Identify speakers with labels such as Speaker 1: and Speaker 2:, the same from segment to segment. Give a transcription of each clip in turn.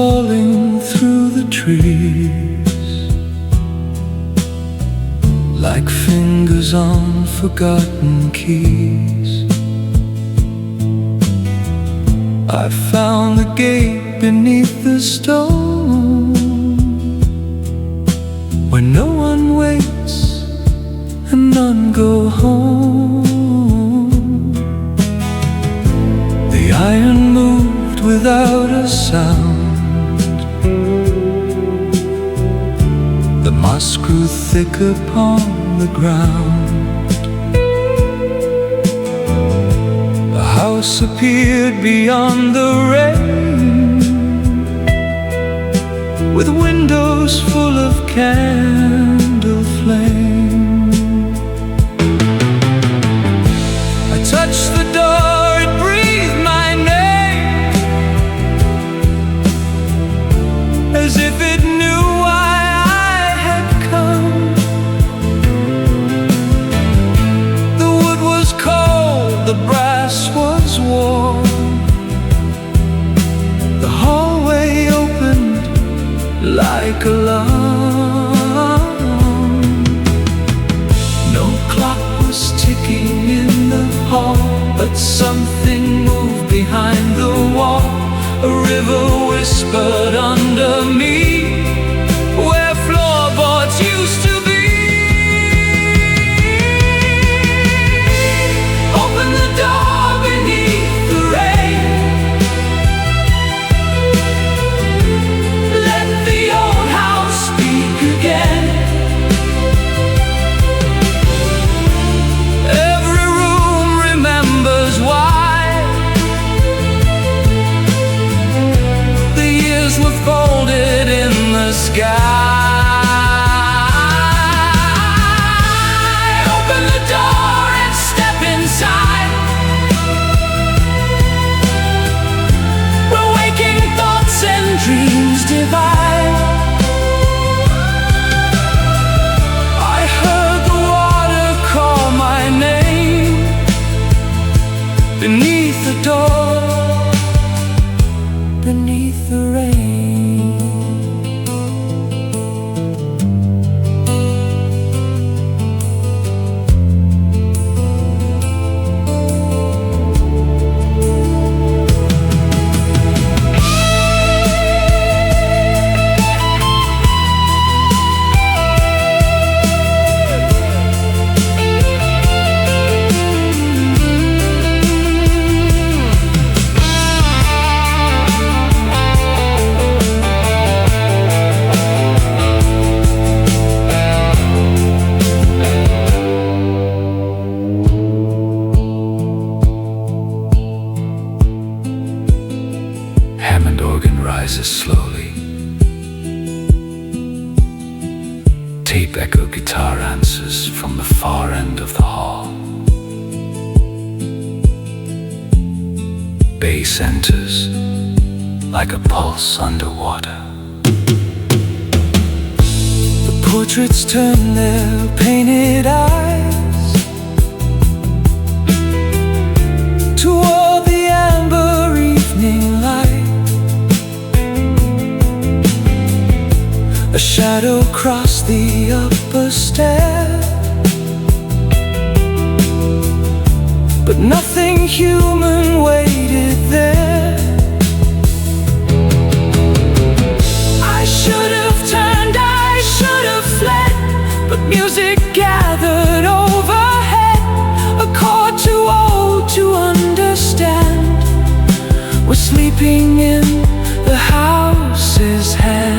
Speaker 1: falling through the trees, like fingers on forgotten keys. I found the gate beneath the stone, where no one waits and none go home. The iron moved without a sound, the moss grew thick upon the ground. The house appeared beyond the rain, with windows full of candle flame. I touched the door, it breathed my name, as if it knew why I had come. The wood was cold, the brass was warm, the hallway opened like alarm. No clock was ticking in the hall, but something moved behind the wall. A river whispered under me, where floorboards used to be. Open the door beneath the rain, let the old house speak again. Every room remembers why the years were folded in the sky. Open the door and step inside, where waking thoughts and dreams divide. I heard the water call my name beneath the door, beneath the rain. Hammond organ rises slowly, tape echo guitar answers from the far end of the hall. Bass enters like a pulse underwater. The portraits turn their painted eyes toward the amber evening light. A shadow crossed the upper stair, but nothing human waited there. I should have turned, I should have fled, but music gathered overhead, a chord too old to understand, was sleeping in the house's hand.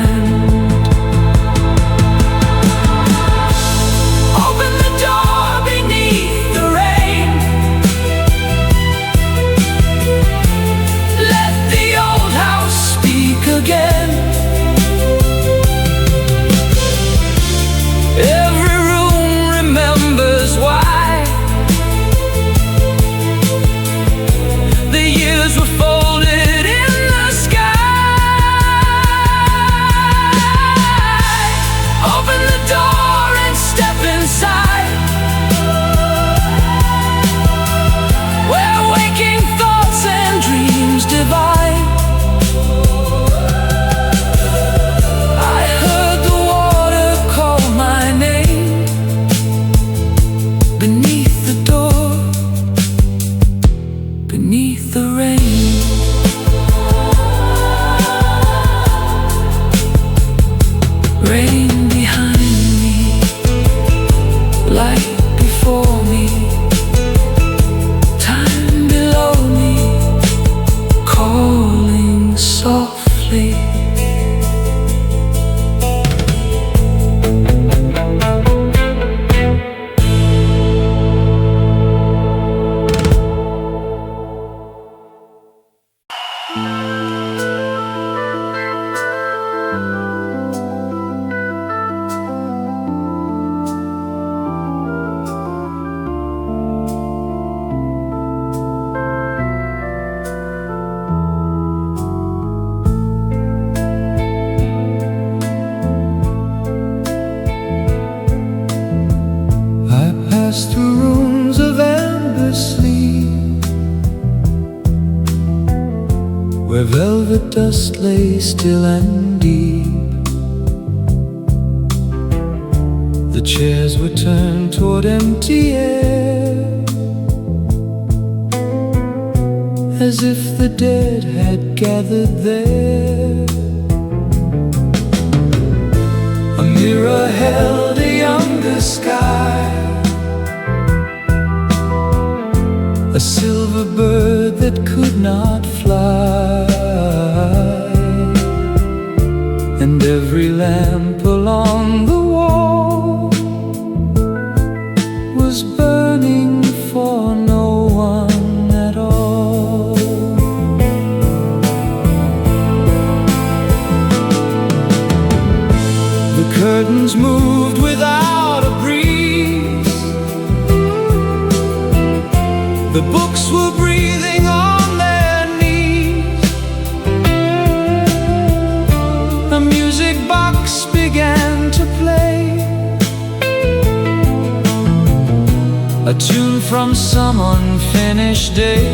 Speaker 1: Every room remembers why the years were folded in velvet dust lay still and deep. The chairs were turned toward empty air, as if the dead had gathered there. A mirror held a younger sky, a silver bird that could not fly, and every lamp along the wall was burning for no one at all. The curtains moved without a breeze, the books were breathing on their knees. A music box began to play, a tune from some unfinished day.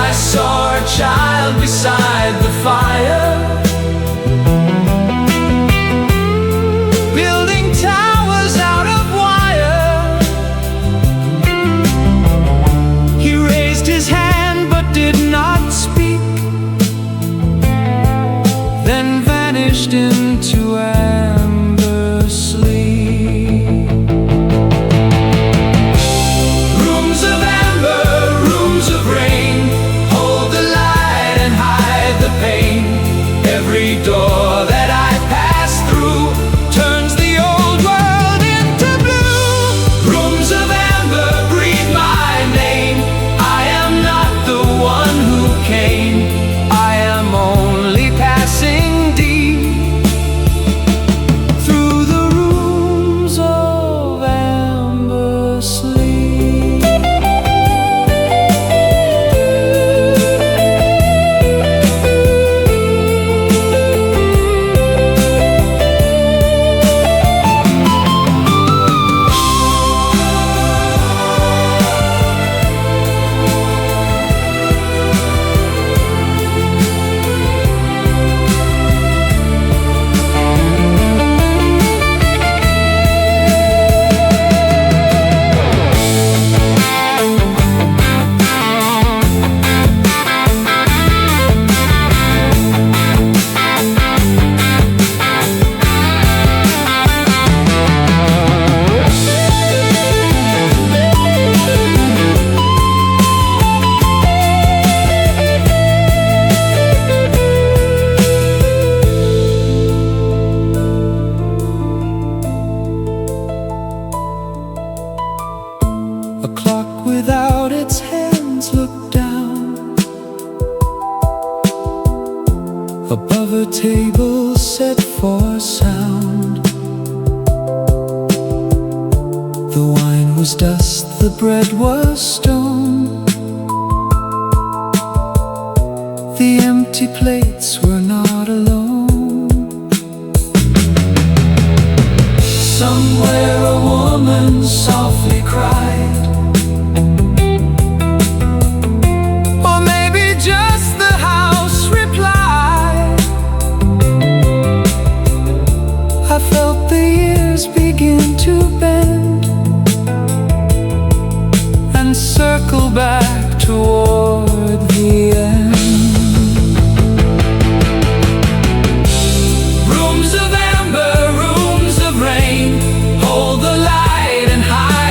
Speaker 1: I saw a child beside the fire, building towers out of wire. He raised his hand but did not speak, then vanished into amber sleep. Rooms of amber, rooms of rain, hold the light and hide the pain. Every door that I pass through turns the old world into blue. Rooms of amber, breathe my name. I am not the one who came, I am only passing deep through the rooms of amber sleep. A clock without its hands looked down above a table set for sound. The wine was dust, the bread was stone, the empty plates were not alone. Somewhere a woman softly cried, or maybe just the house replied. I felt the years begin to bend and circle back toward the end. Rooms of amber, rooms of rain, hold the light and hide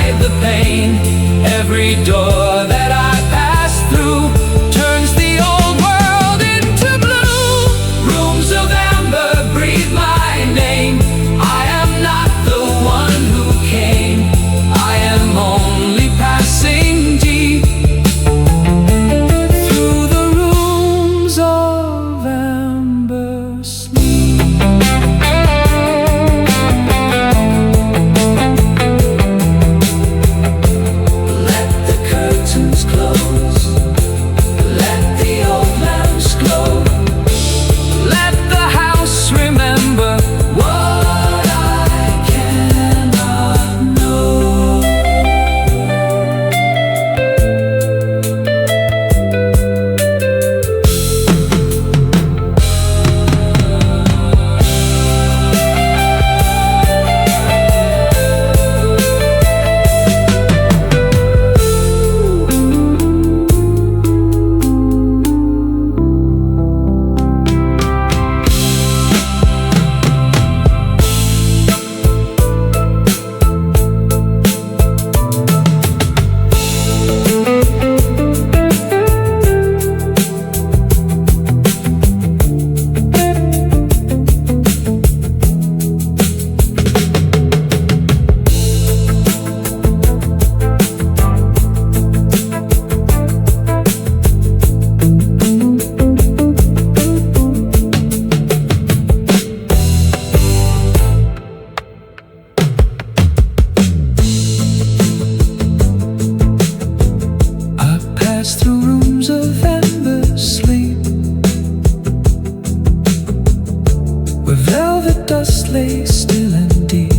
Speaker 1: place still and deep.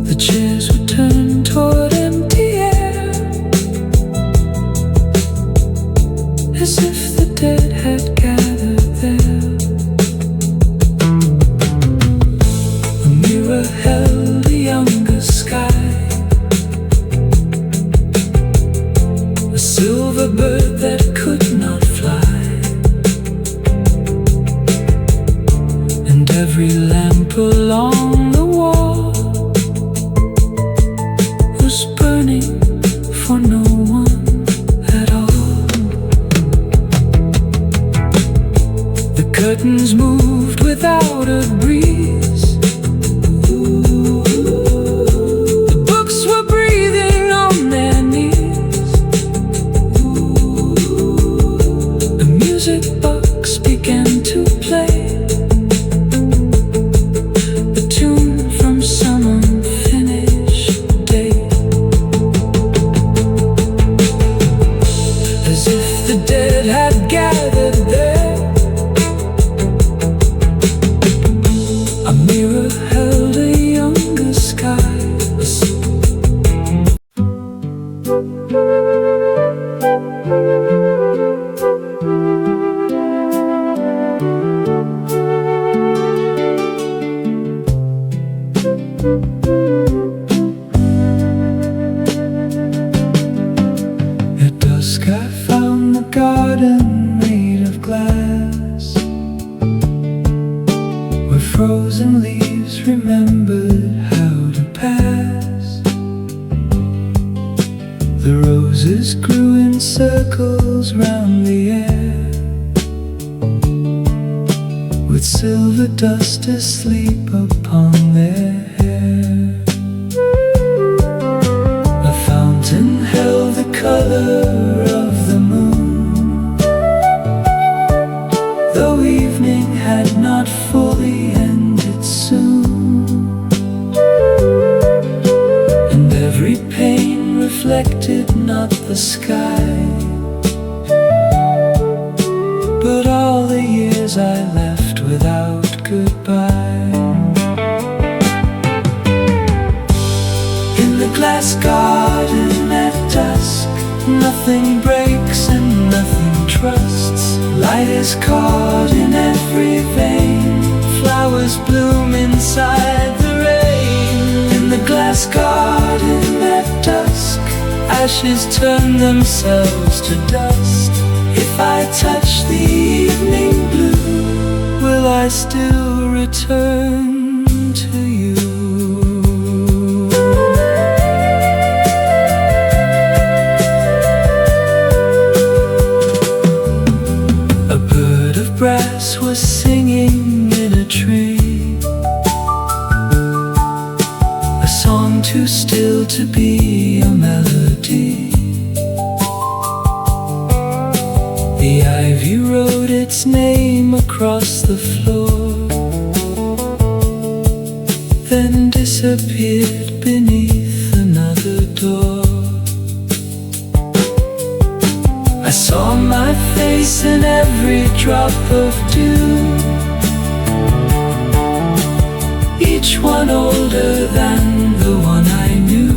Speaker 1: The chairs were turned toward empty air, as if the dead had gathered there. A mirror held a younger sky, a silver bird that could not fly, and every lamp along the wall was burning for no one at all. The curtains moved without a breeze. The books were breathing on their knees. A music box began to play, a tune from some unfinished day, as if the dead had gathered there. A mirror held a younger sky. At dusk I found the garden made of glass, where frozen leaves remembered how to pass. The roses grew in circles round the air, with silver dust asleep upon their hair. A fountain held the color of the moon, though evening had not fully ended soon, and every pane reflected not the sky, but all the years I left without goodbye. In the glass garden at dusk, nothing breaks and nothing trusts. Light is caught in every vein, flowers bloom inside the rain. In the glass garden at dusk, ashes turn themselves to dust. If I touch the evening blue, will I still return to you? A bird of brass was singing in a tree, a song too still to be a melody. The ivy wrote its name across the floor, then disappeared beneath another door. I saw my face in every drop of dew, each one older than the one I knew.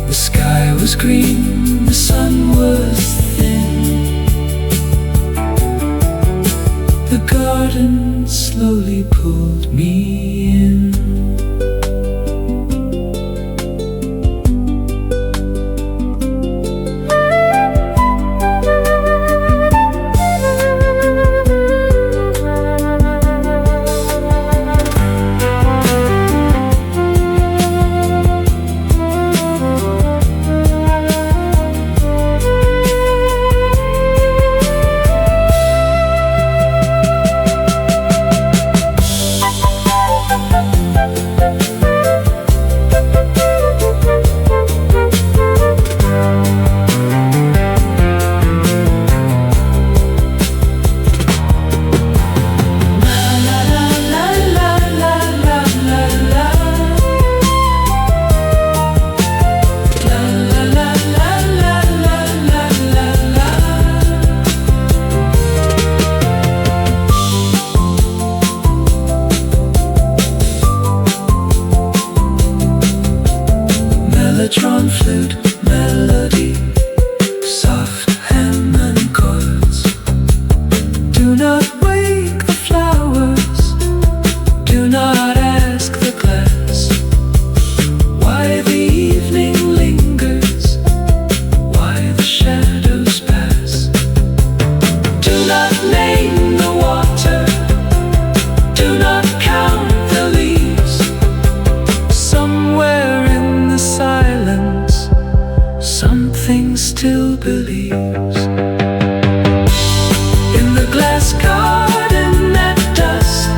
Speaker 1: The sky was green, the sun was thin, the garden slowly pulled me in. something still believes. In the glass garden at dusk,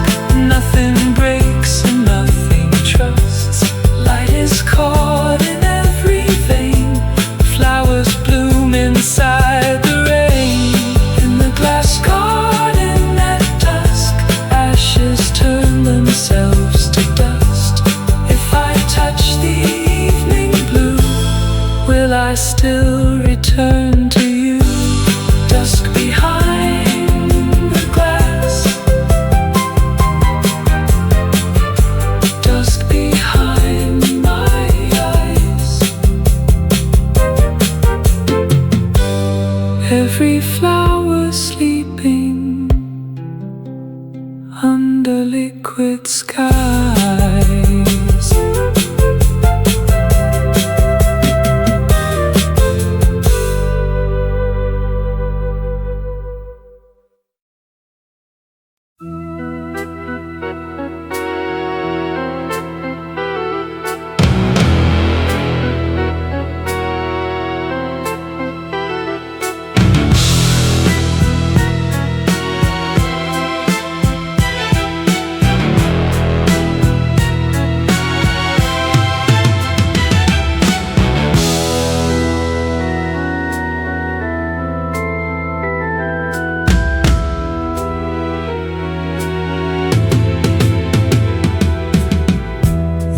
Speaker 1: nothing breaks and nothing trusts. Light is caught in every vein, flowers bloom inside the rain. In the glass garden at dusk, ashes turn themselves to dust. If I touch the evening blue, will I still return to you? Dusk behind the glass, dusk behind my eyes. Every flower sleeping under liquid skies.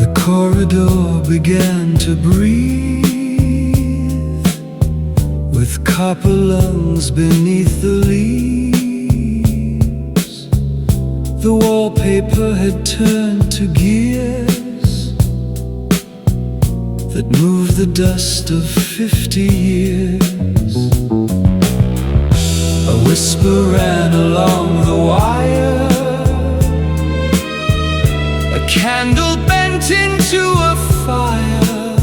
Speaker 1: The corridor began to breathe, with copper lungs beneath the leaves. The wallpaper had turned to gears that moved the dust of 50 years. A whisper ran along the wire, a candle bent into a fire.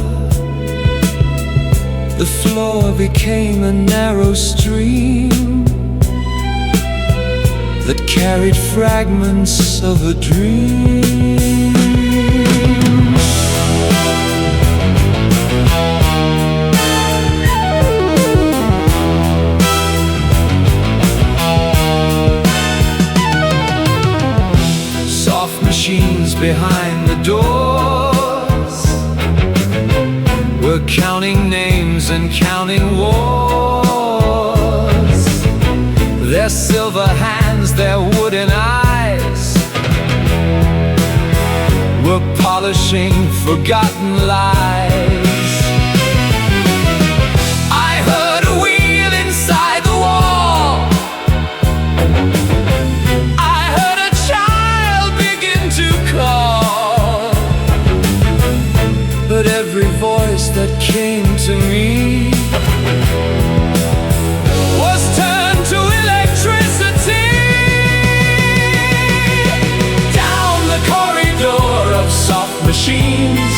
Speaker 1: The floor became a narrow stream that carried fragments of a dream. Soft machines behind the doors were counting names and counting wars. Their silver hands, their wooden eyes were polishing forgotten lies. I heard a wheel inside the wall. I heard a child begin to call. But every voice that came to me was turned to electricity. Down the corridor of soft machines,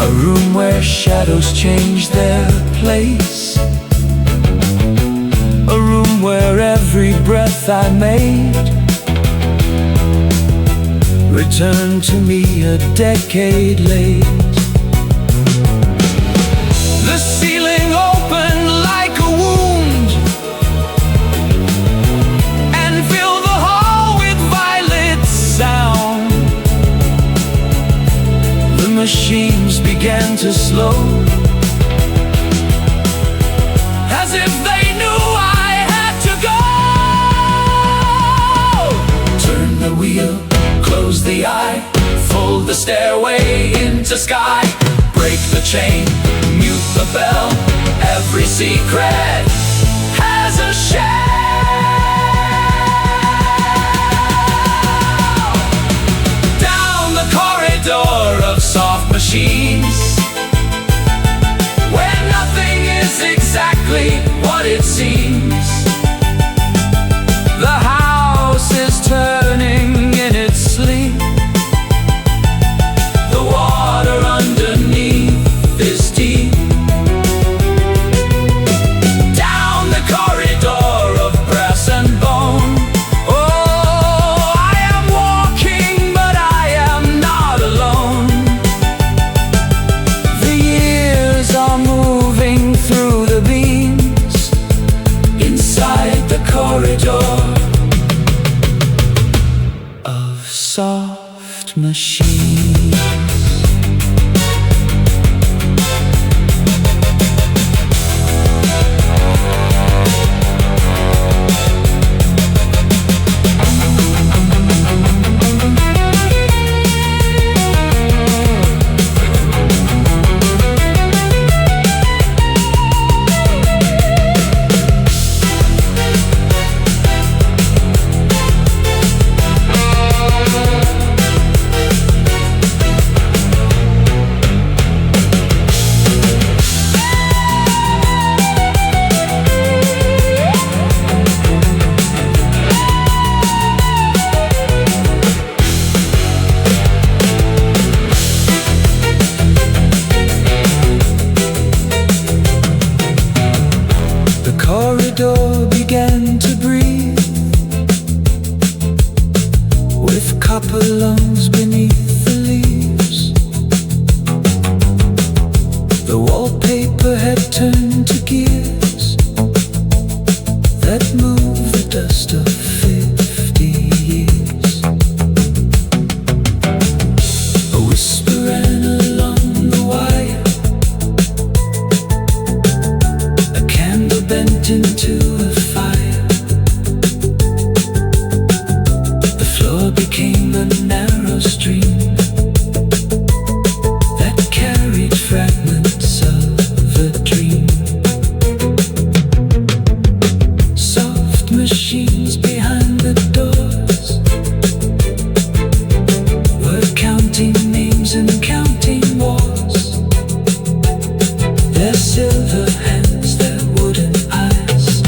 Speaker 1: A room where shadows change their place. A room where every breath I made returned to me a decade late. The ceiling opened like a wound and filled the hall with violet sound. The machines began to slow, as if they knew I had to go. Turn the wheel, close the eye, fold the stairway into sky. Break the chain, mute the bell. Every secret has a shell. Down the corridor of soft machines, where nothing is exactly what it seems. The house is turning in its sleep. The water underneath is deep. Down the corridor of brass and bone. Oh, I am walking, but I am not alone. The years are moving through the beams inside the corridor of soft machines. Began to breathe with copper lungs beneath the leaves. The wallpaper had turned to gears that move the dust of 50 years. A whisper ran along the wire. A candle bent into a fire. The floor became a narrow stream that carried fragments of a dream. Soft machines behind the doors were counting names and counting wars. Their silver hands, their wooden eyes,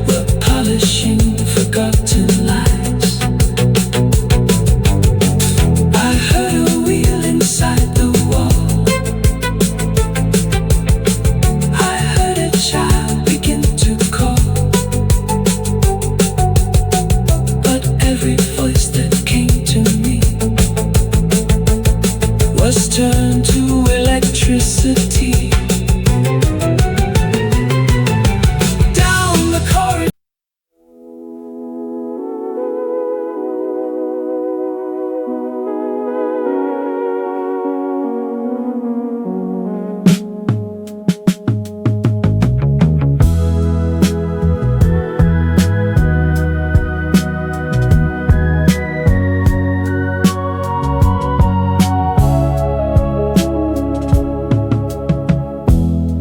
Speaker 1: were polishing forgotten lies. I heard a wheel inside the wall. I heard a child begin to call. But every voice that came to me was turned to electricity. Down the corridor.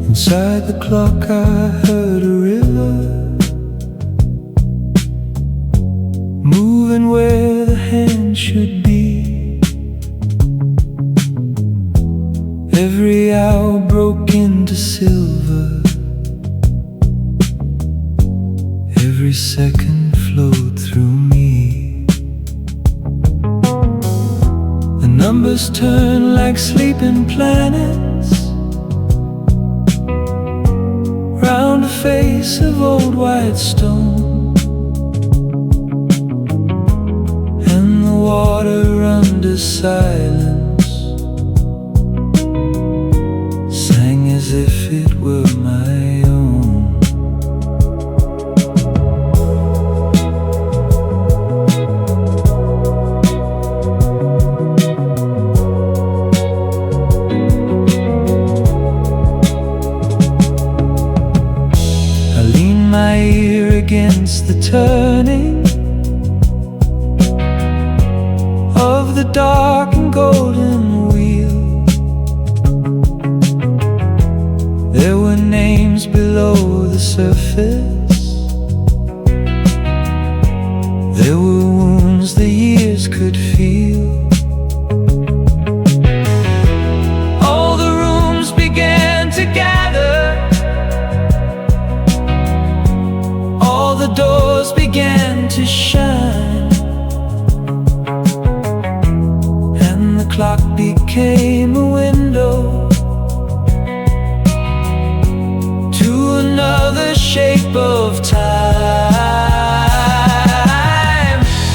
Speaker 1: Inside the clock I heard a river moving where the hand should be. Every hour broke into silver. Every second flowed through me. The numbers turn like sleeping planets face of old white stone, and the water under silence sang as if it were my own. I lean my ear against the turning of the dark and golden wheel. There were names below the surface. There were wounds the years could feel. All the rooms began to gather. All the doors began to shine, and the clock became a window to another shape of time.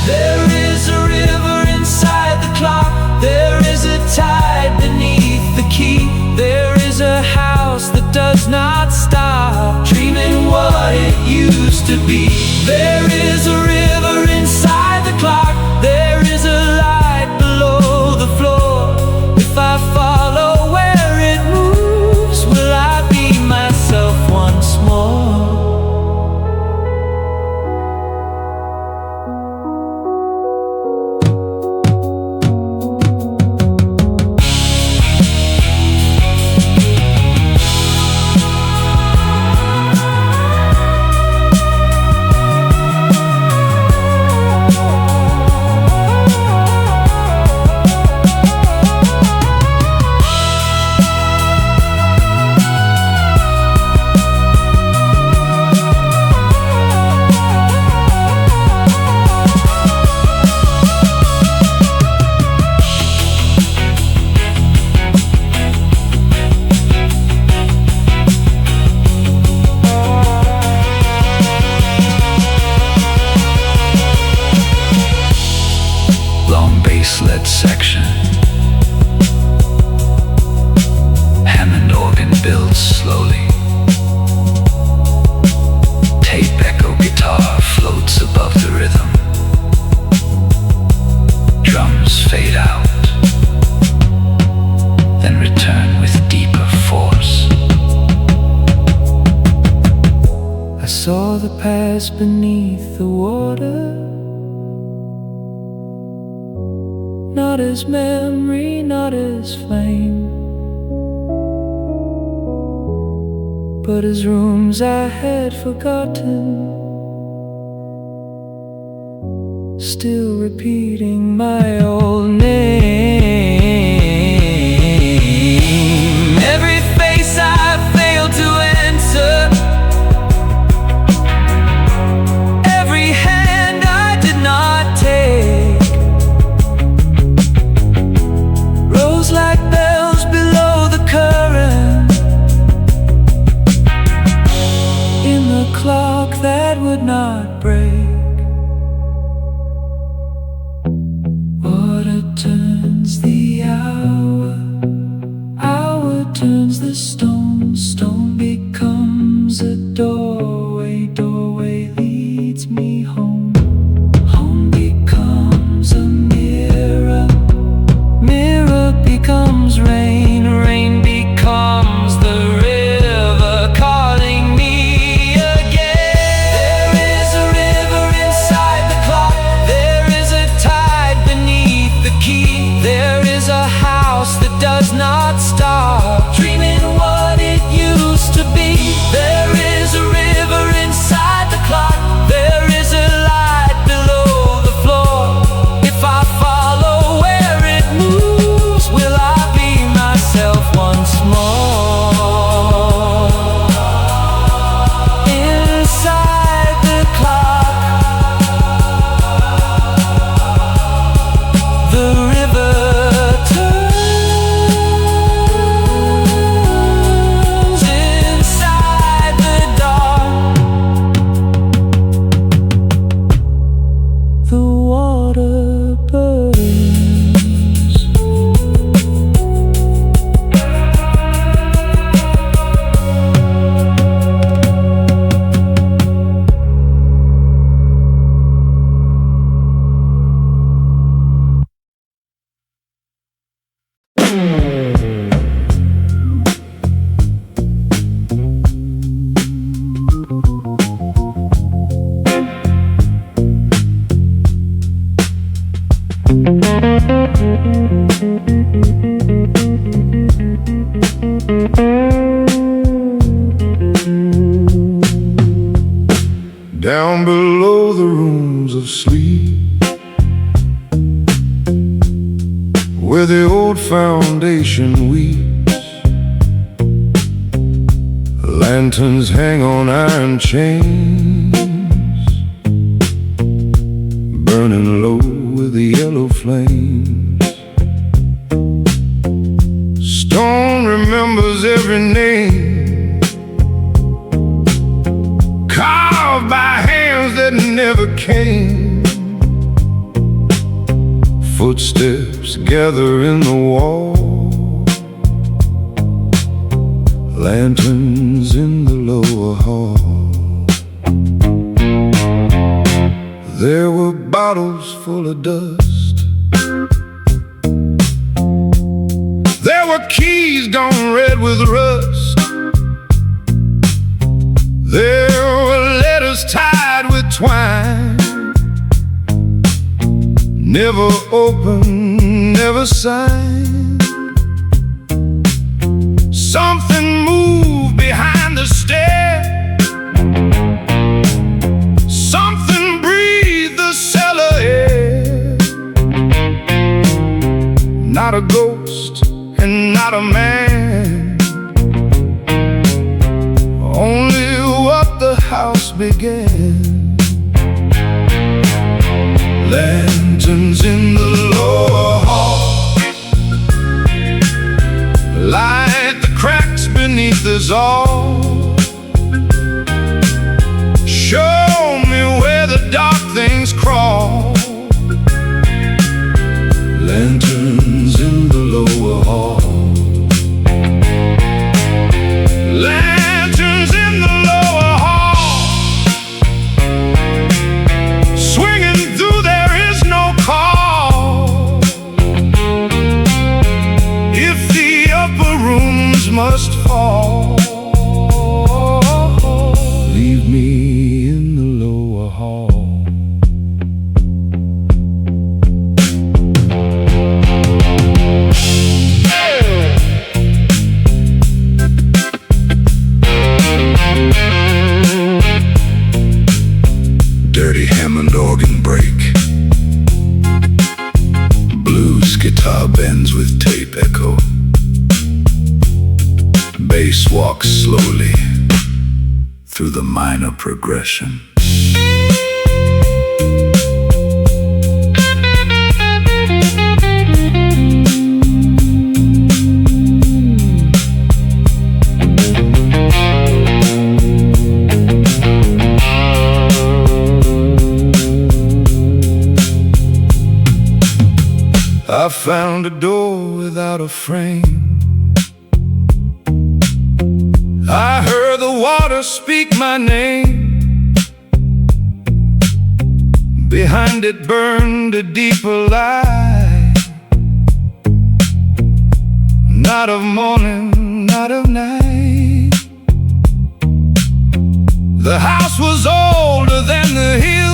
Speaker 1: There is a river inside the clock. There is a tide beneath the key. There is a house that does not stop dreaming what it used to be. There is a river inside the clock. There is a light below the floor. If I follow where it moves, will I be myself once more? Bass-led section. Hammond organ builds slowly. Tape echo guitar floats above the rhythm. Drums fade out, then return with deeper force. I saw the past beneath the water, not as memory, not as flame, but as rooms I had forgotten, still repeating my old name. Every face I failed to answer, every hand I did not take, like bells below the current, in the clock that would not break. Water turns the hour, hour turns the stone, stone becomes a doorway, doorway leads me home, home becomes a mirror, mirror becomes rain, rain becomes the river calling me again. There is a river inside the clock. There is a tide beneath the key. There is a house that does not stop dreaming what it used to be. There is a river Down below the rooms of sleep, where the old foundation weeps, lanterns hang on iron chains, burning low with the yellow flames. Stone remembers every name, carved by hands that never came. Footsteps gather in the wall, lanterns in the lower hall. There were bottles full of dust, there were keys gone red with rust, there were letters tied with twine, never opened, never signed. Something moved behind the stair, something breathed the cellar air. Not a ghost and not a man, only what the house began. Lanterns in the lower hall light the cracks beneath us all. Show me where the dark things crawl. Lanterns in the lower hall. Lanterns in the lower hall, swinging through there is no call. If the upper rooms must fall, leave me in the lower hall. Dirty Hammond organ break, blues guitar bends with tape echo, bass walks slowly through the minor progression. I found a door without a frame, I heard the water speak my name. Behind it burned a deeper light, not of morning, not of night. The house was older than the hill,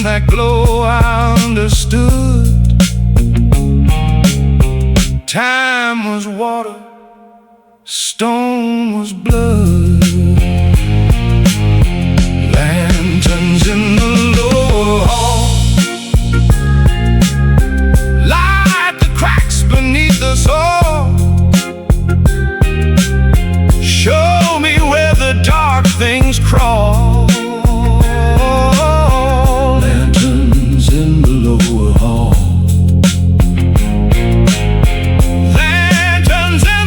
Speaker 1: that glow I understood. Time was water, stone was blood. Lanterns in the lower hall light the cracks beneath us all. Show me where the dark things crawl. Lower hall. Lanterns in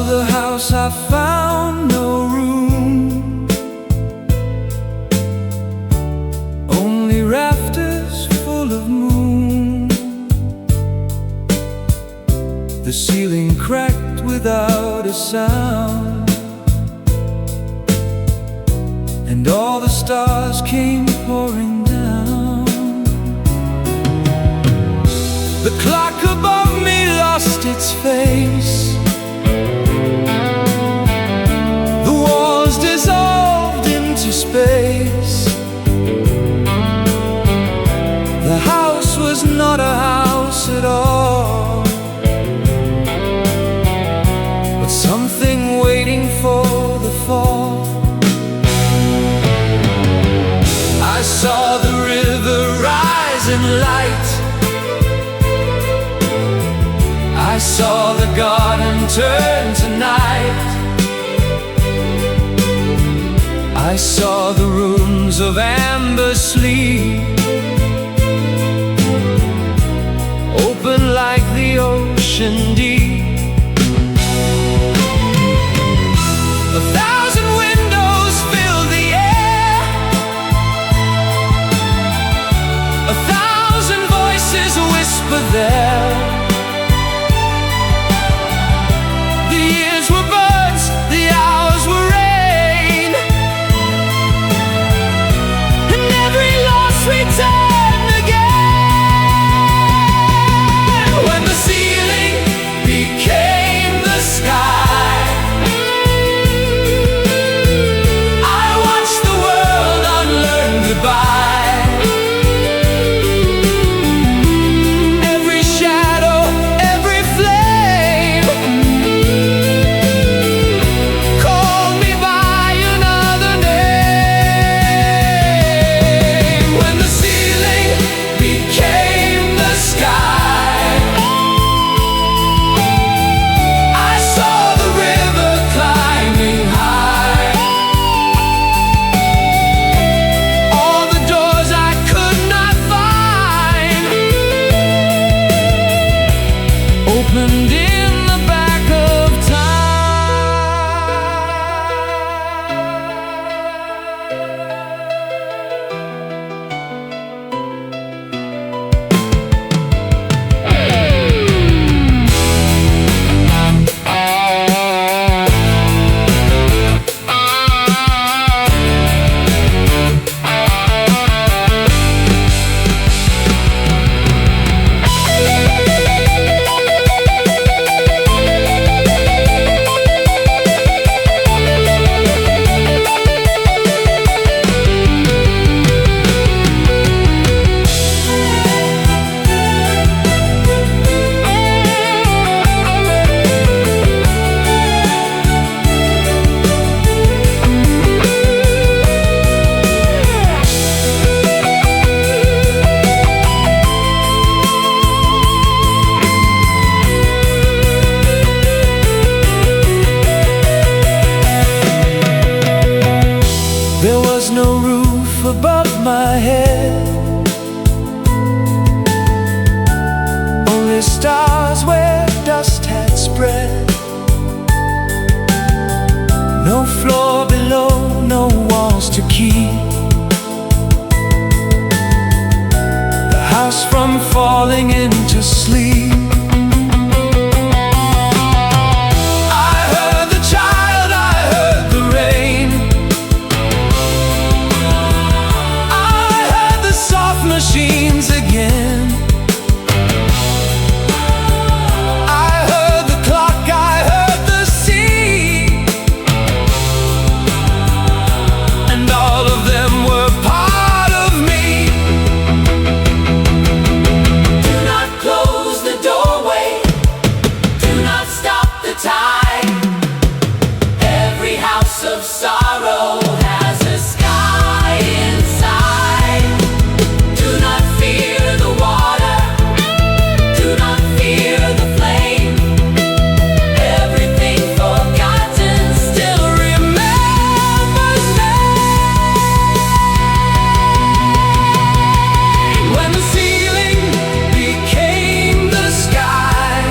Speaker 1: the house I found no room, only rafters full of moon. The ceiling cracked without a sound, and all the stars came pouring down. The clock above me lost its face, the walls dissolved into space. The house was not a house at all, but something waiting for the fall. I saw the river rise in light, I saw the garden turn to night, I saw the rooms of amber sleep open like the ocean deep. A thousand windows filled the air, a thousand voices whisper there. The years were birds, the hours were rain, and every loss returned again. When the ceiling became the sky, I watched the world unlearn goodbye. Every shadow, every flame called me by another name. When the ceiling became the sky, I saw the river climbing high. All the doors I could not find opened in the back of There was no roof above my head, only stars where dust had spread. No floor below, no walls to keep the house from falling into sleep. I heard the child, I heard the rain, I heard the soft machines again. I heard the clock, I heard the sea, and all of them were part of me. Do not close the doorway, do not stop the time. Every house of sorrow has a sky inside. Do not fear the water, do not fear the flame. Everything forgotten still remembers me. When the ceiling became the sky,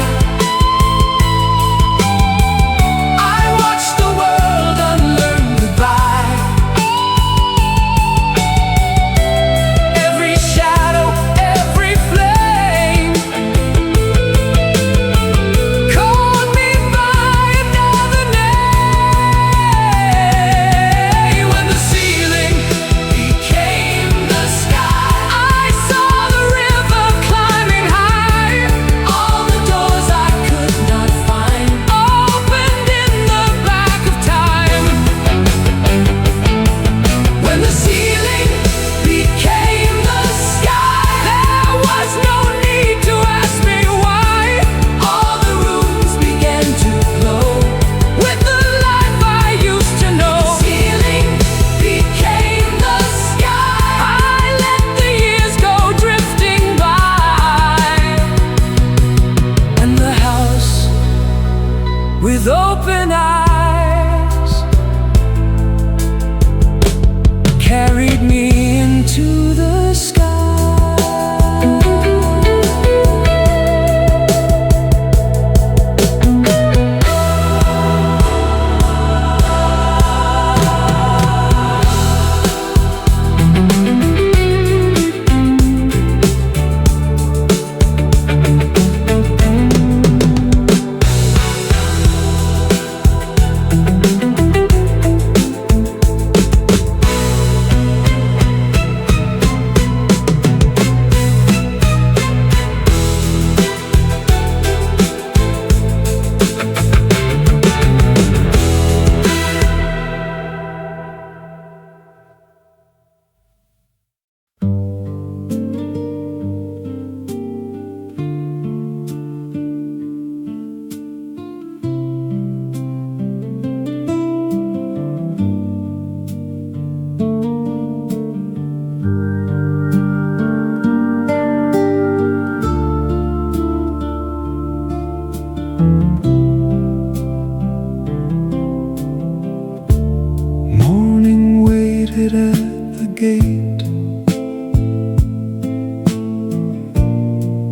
Speaker 1: gate,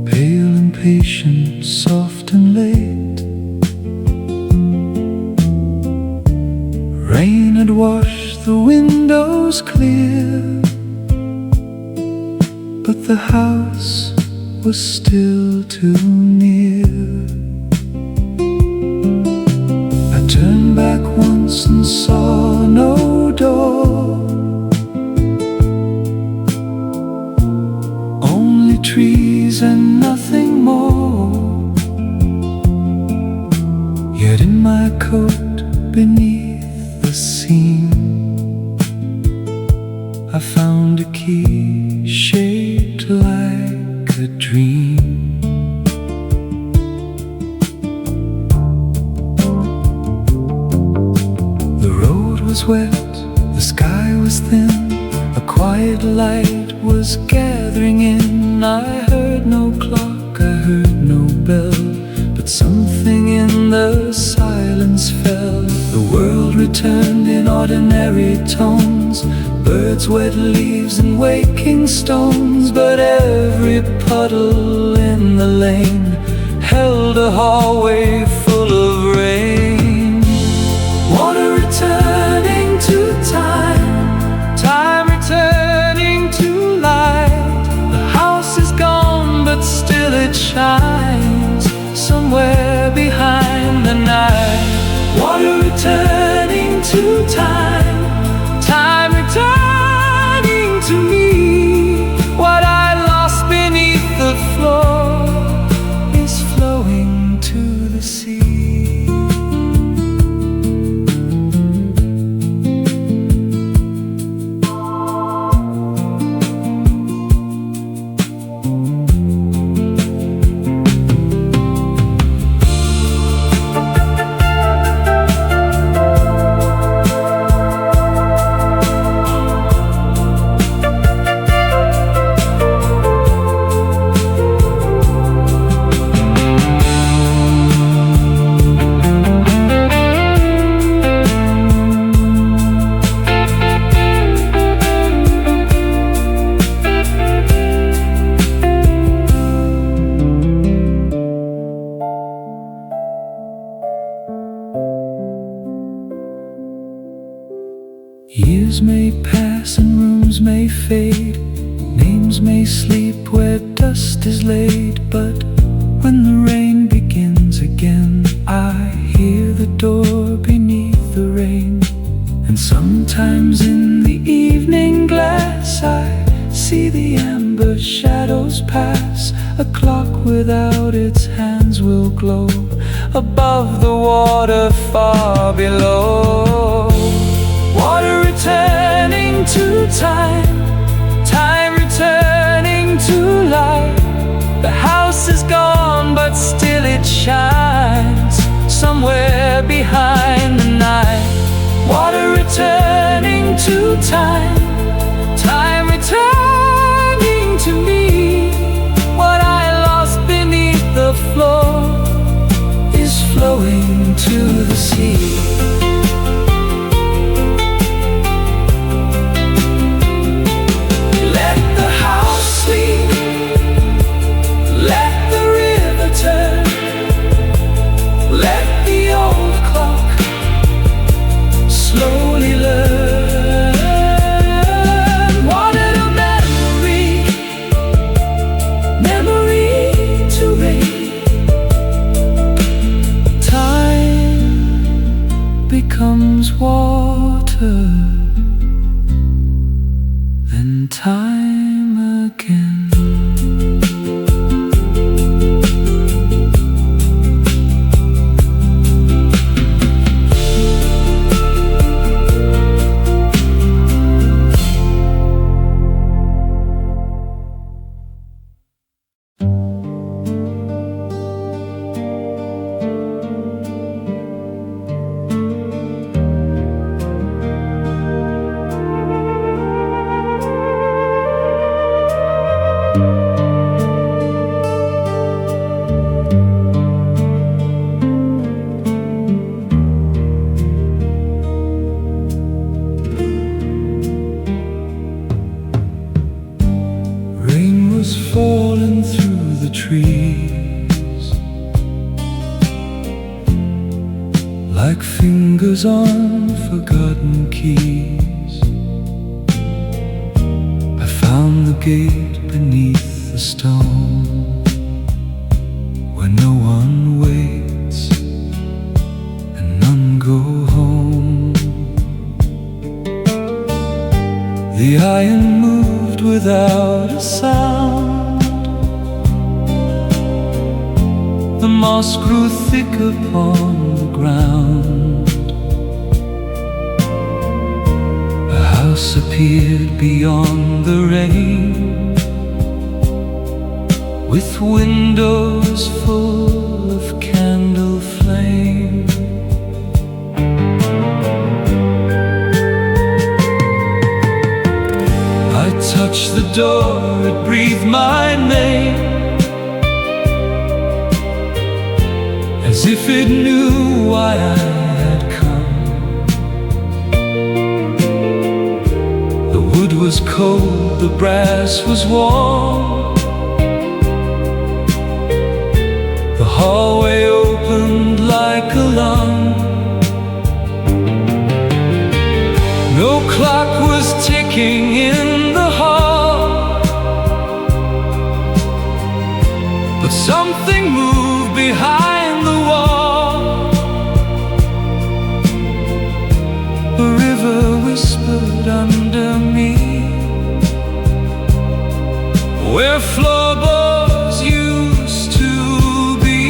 Speaker 1: pale and patient, soft and late. Rain had washed the windows clear, but the house was still too near. I turned back once and saw no door, only trees and nothing more. Yet in my coat beneath the seam, I found a key shaped like a dream. The road was wet, the sky was thin, a quiet light was gathering in. I heard no clock, I heard no bell, but something in the silence fell. The world returned in ordinary tones, birds, wet leaves and waking stones. But every puddle in the lane held a hallway full of rain. Water returning to time, time returning to light. The house is gone, but still it shines somewhere behind the night. Water returning to time, time returning to me. What I lost beneath the floor is flowing to the sea. Years may pass and rooms may fade, names may sleep where dust is laid. But when the rain begins again, I hear the door beneath the rain. And sometimes in the evening glass I see the amber shadows pass. A clock without its hands will glow above the water far below. Water returning to time, time returning to light. The house is gone, but still it shines somewhere behind the night. Water returning to time, time returning to me. What I lost beneath the floor is flowing to the sea. Slowly learn what a memory, memory to read. Time becomes water, then time again. fingers on forgotten keys. I found the gate beneath the stone, where no one waits and none go home. The iron moved without a sound. The moss grew thick upon the ground. A house appeared beyond the rain, with windows full of candle flame. I touched the door, it breathed my name, as if it knew why I had come. The wood was cold, the brass was warm. The hallway opened like a lung. No clock was ticking in the hall, but something moved behind the wall. The river whispered under me, where floorboards used to be.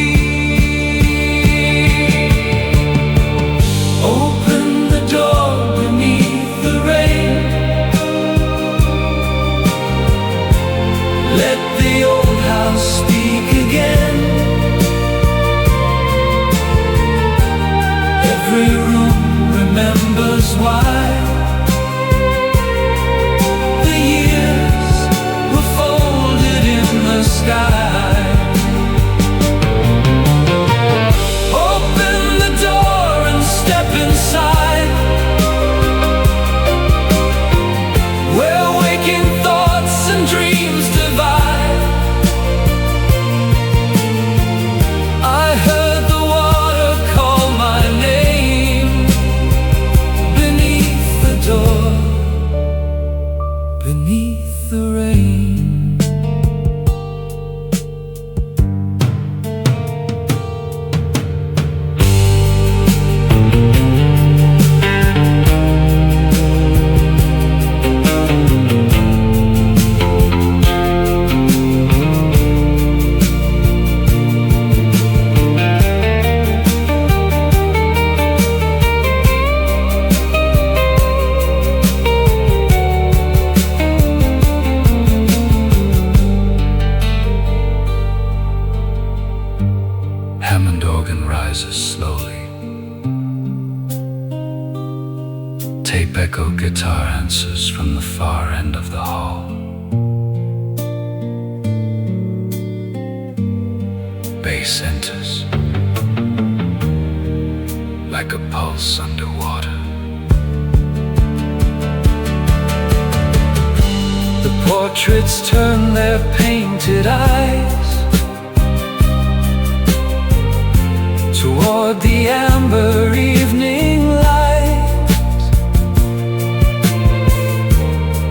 Speaker 1: Open the door beneath the rain, let the old house speak again. Every room remembers why. The years were folded in the sky. Open the door and step inside, where waking thoughts and dreams divide. I heard the water call my name beneath the door, beneath the rain. Hammond organ rises slowly. Tape echo guitar answers from the far end of the hall. Bass enters like a pulse underwater. The portraits turn their painted eyes toward the amber evening light.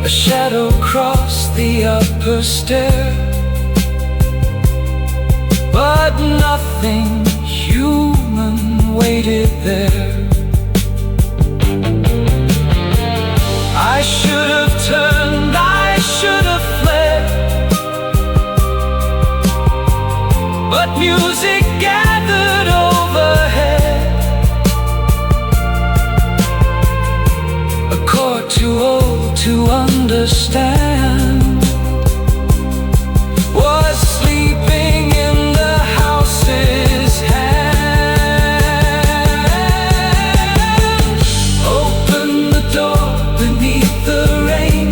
Speaker 1: A shadow crossed the upper stair, but nothing human waited there. I should have turned, I should have fled, but music gathered overhead. A chord too old to understand was sleeping in the house's hand. Open the door beneath the rain,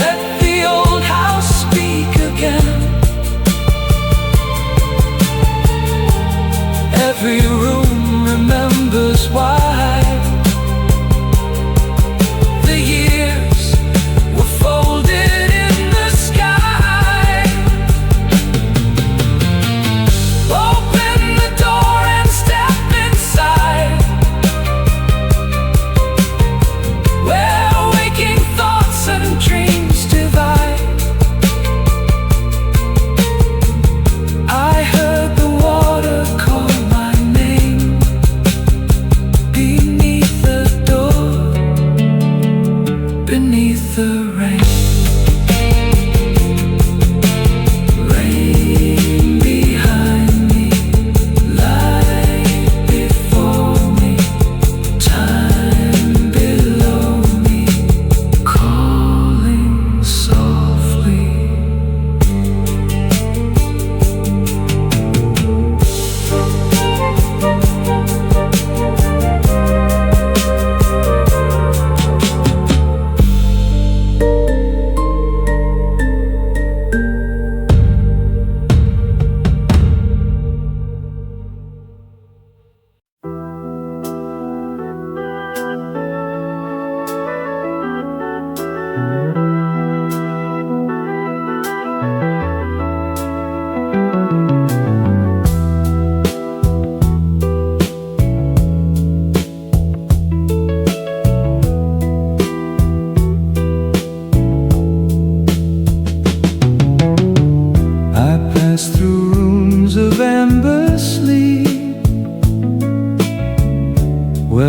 Speaker 1: let the old house speak again. Every room remembers why.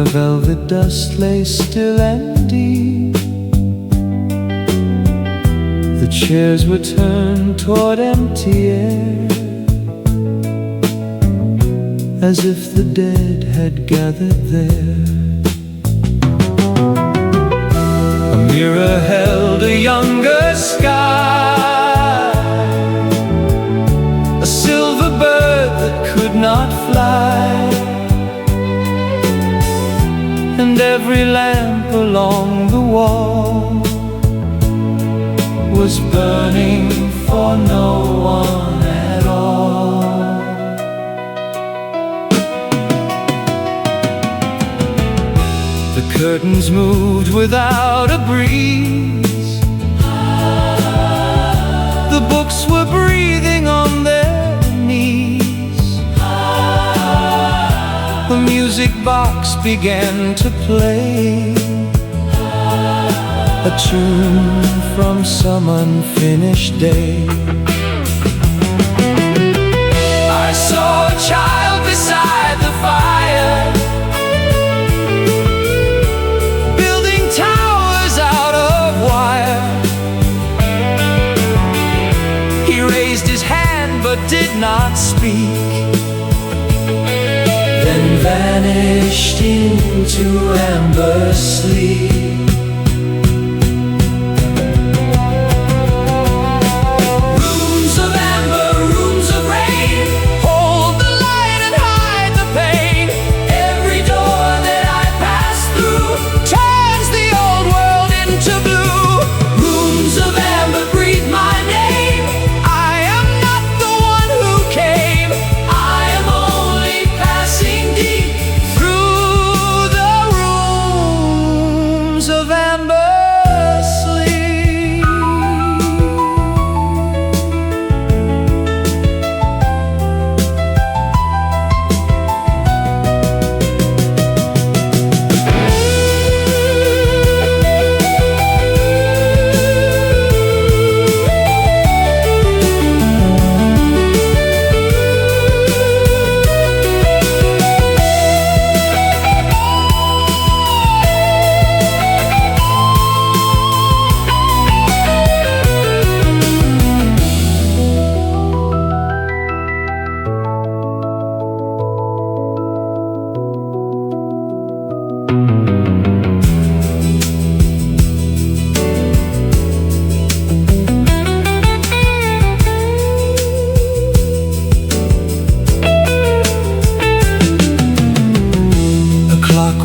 Speaker 1: where velvet dust lay still and deep. The chairs were turned toward empty air, as if the dead had gathered there. A mirror held a younger sky, a silver bird that could not fly, and every lamp along the wall was burning for no one at all. The curtains moved without a breeze. The books were breathing on their knees. The music box began to play a tune from some unfinished day. I saw a child beside the fire, building towers out of wire. He raised his hand but did not speak, then vanished into amber sleep.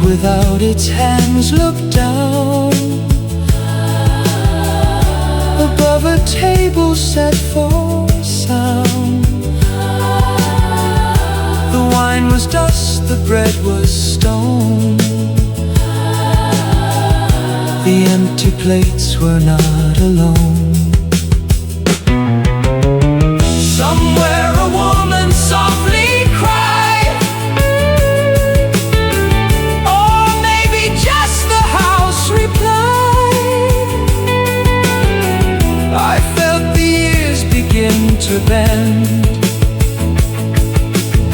Speaker 1: Without its hands looked down above a table set for sound. The wine was dust, the bread was stone. The empty plates were not alone. Somewhere a woman softly cried, or maybe just the house replied. I felt the years begin to bend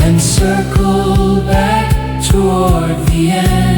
Speaker 1: and circle back toward the end.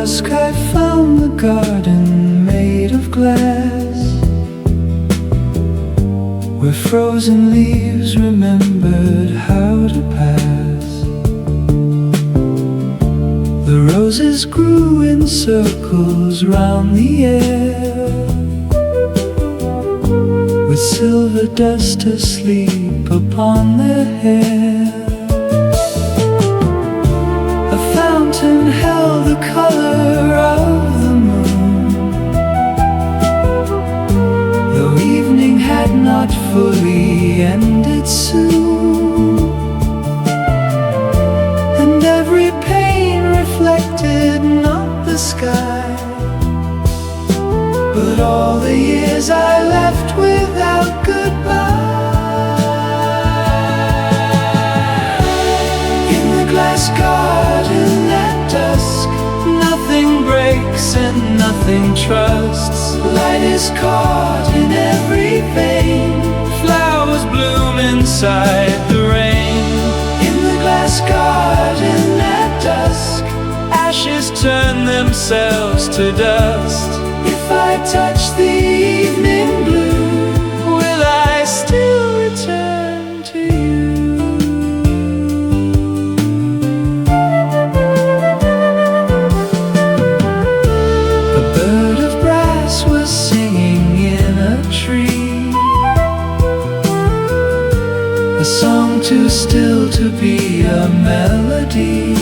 Speaker 1: dusk I found the garden made of glass, where frozen leaves remembered how to pass. The roses grew in circles round the air, with silver dust asleep upon their hair. A fountain held the color of the moon, though evening had not fully ended soon. And every pane reflected not the sky, but all the years I left without goodbye. In the glass garden at dusk, nothing breaks and nothing trusts. Light is caught in every vein, flowers bloom inside the rain. In the glass garden at dusk, ashes turn themselves to dust. If I touch the evening blue, will I still return to you? A bird of brass was singing in a tree, a song too still to be a melody.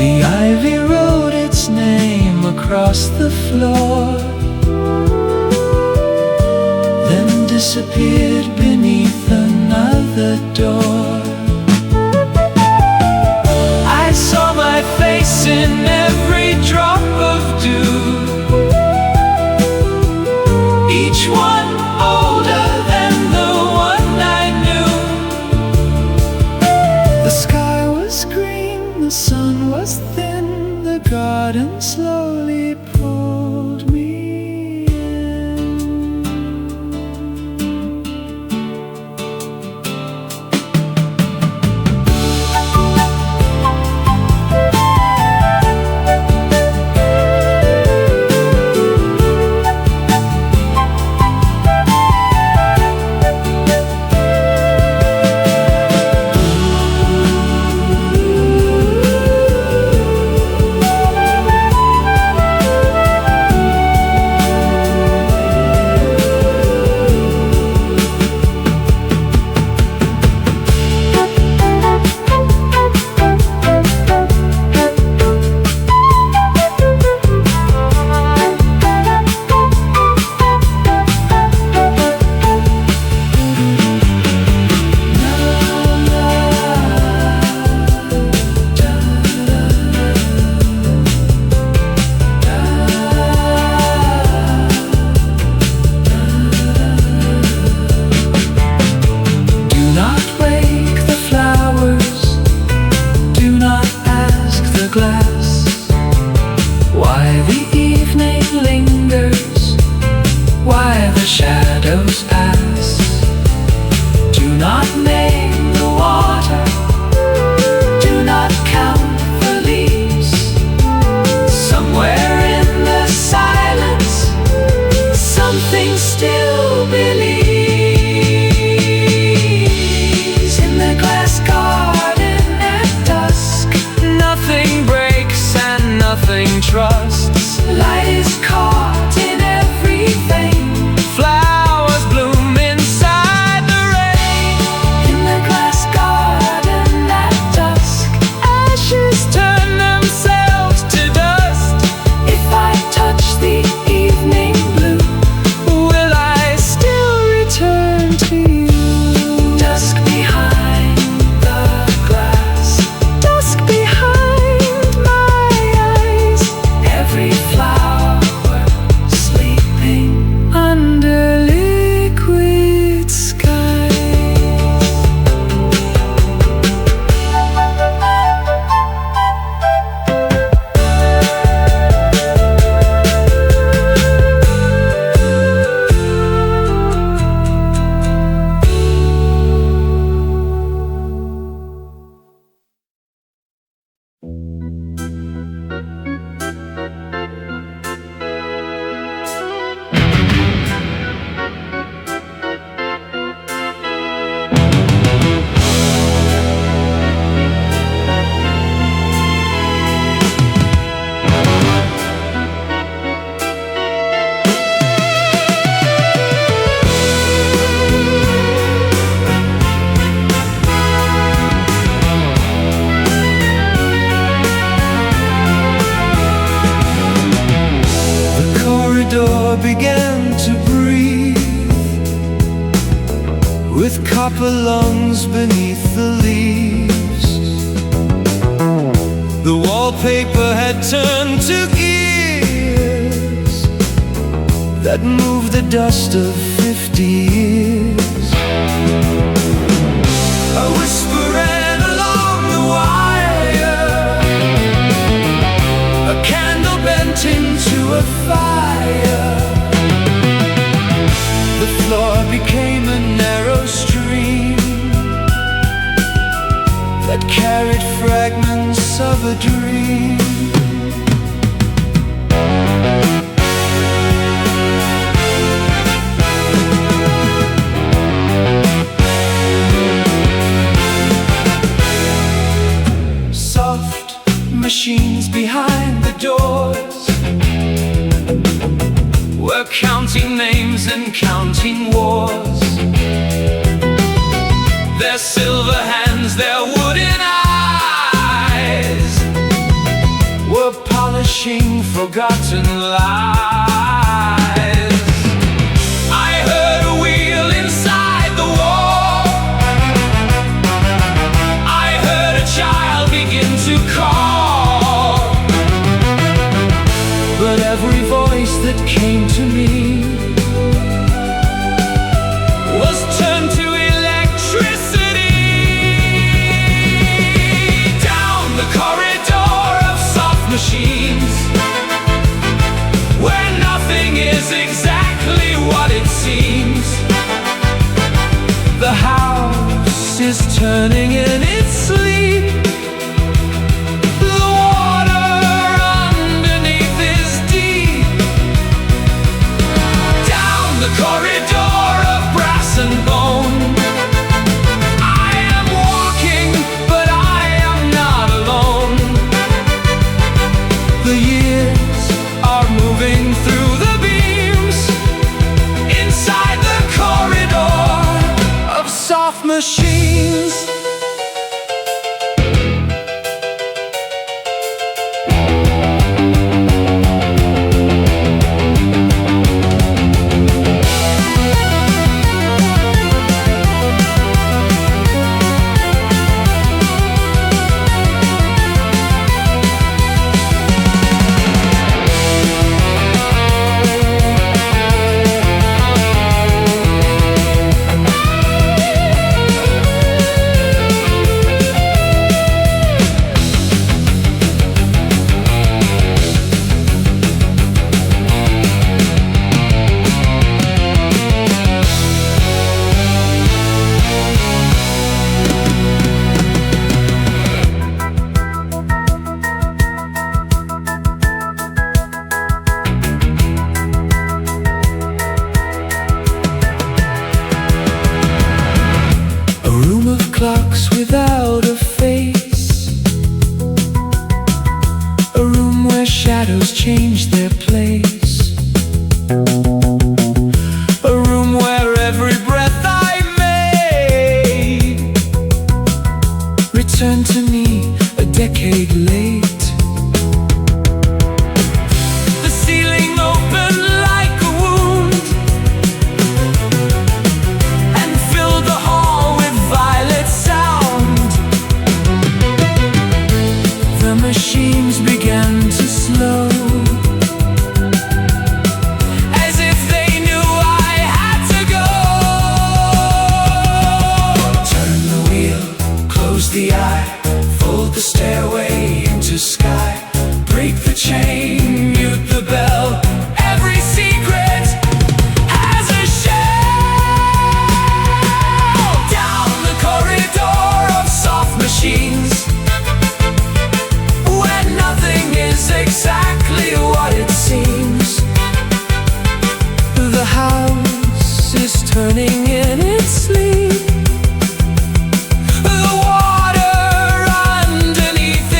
Speaker 1: The ivy wrote its name across the floor, then disappeared beneath another door. I saw my face in every drop of dew, each one older than the one I knew. The sky was green, the sun was thin, the garden slowly pulled me in. for lungs beneath the leaves. The wallpaper had turned to gears that moved the dust of 50 years. A whisper ran along the wire, a candle bent into a fire. The floor became a narrow stream that carried fragments of a dream. Soft machines behind the doors were counting names and counting wars. Their silver hands, their wooden eyes were polishing forgotten lies. I heard a wheel inside the wall. I heard a child begin to call. But every voice that came to me was turned to electricity. Down the corridor of soft machines, where nothing is exactly what it seems. The house is turning in its sleep. The water underneath is deep. Down the corridor of brass and bone, I am walking, but I am not alone. The years are moving through the beams inside the corridor of soft machines. Clocks without a face, a room where shadows change their place, a room where every breath I made returned to me a decade late. The ceiling opened like a wound and filled the hall with violet sound. The machines began to slow, as if they knew I had to go. Turn the wheel, close the eye, fold the stairway into sky. Break the chain, mute the bell. Every secret has a shell. Down the corridor of soft machines, where nothing is exactly what it seems. The house is turning in its sleep. The water underneath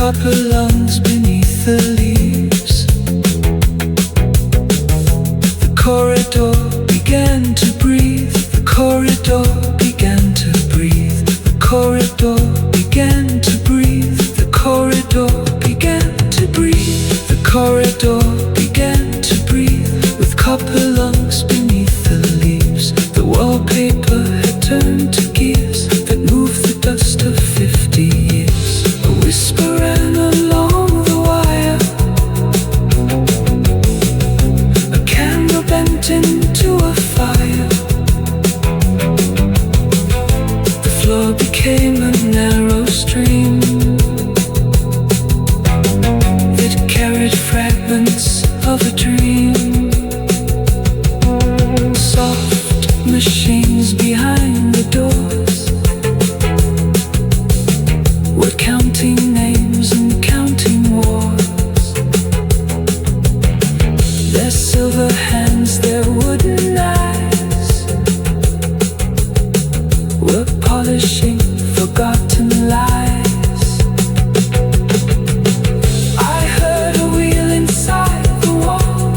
Speaker 1: copper lungs beneath the leaves. The corridor began to breathe. The corridor began to breathe. The corridor began to breathe. The corridor began to breathe. The corridor began to breathe. With copper lungs beneath the leaves. The wallpaper had turned to gears that moved the dust of 50 years. A whisper ran along the wire. A candle bent into a fire. The floor became a narrow stream. It carried fragments of a dream. Soft machines behind the doors were counting names and counting wars. Their silver hands, their wooden eyes were polishing forgotten lies. I heard a wheel inside the wall.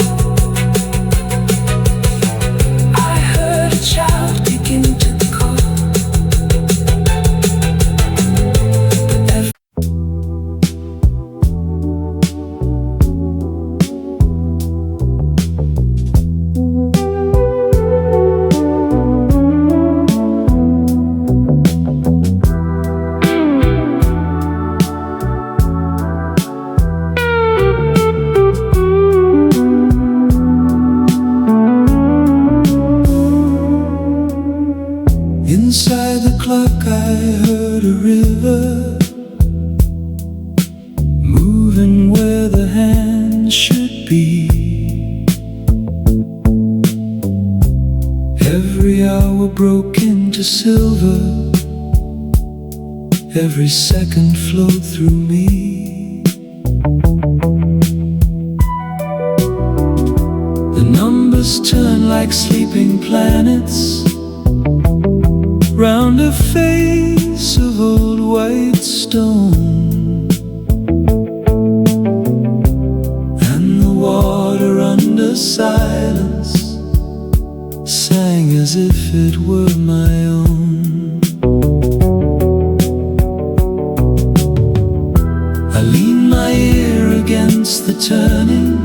Speaker 1: I heard a child begin to call. Inside the clock I heard a river moving where the hands should be. Every hour broke into silver. Every second flowed through me. The numbers turn like sleeping planets round a face of old white stone. And the water under silence sang as if it were my own. I lean my ear against the turning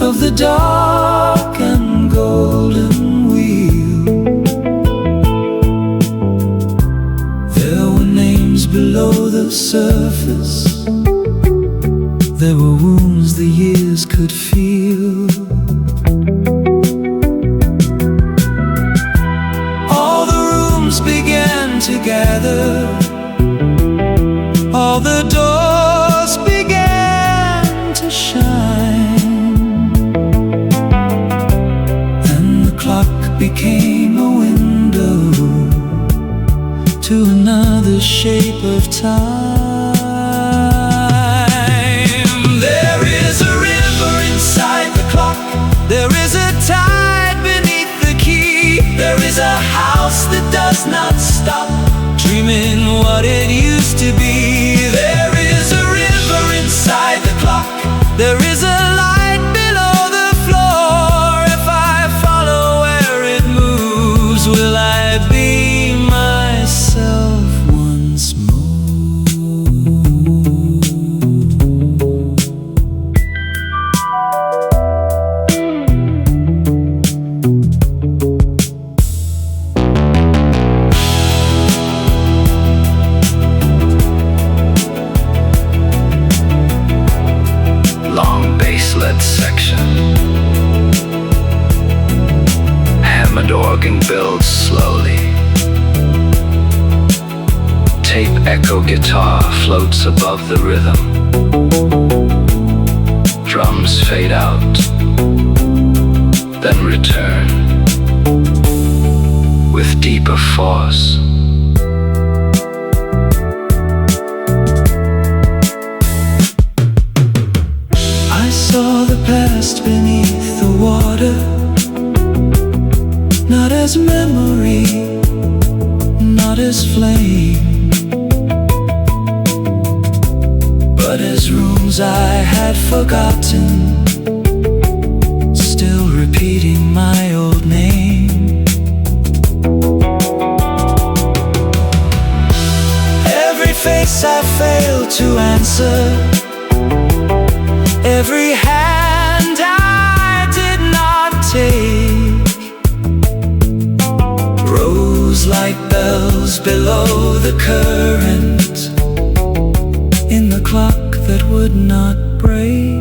Speaker 1: of the dark and golden wheel. There were names below the surface. There were wounds the years could feel. All the rooms began to gather. All the doors began to shine. And the clock became a window to another shape of time. There is a river inside the clock. There is a tide beneath the key. There is a house that does not stop dreaming what it used to be. There is a river inside the clock. There is a light below the floor. If I follow where it moves, will I be myself once more? Long bass-led section. Hammond organ builds slowly. Tape echo guitar floats above the rhythm. Drums fade out, then return with deeper force. I saw the past beneath the water, not as memory, not as flame, forgotten, still repeating my old name. Every face I failed to answer, every hand I did not take, rose like bells below the current, in the clock that would not break.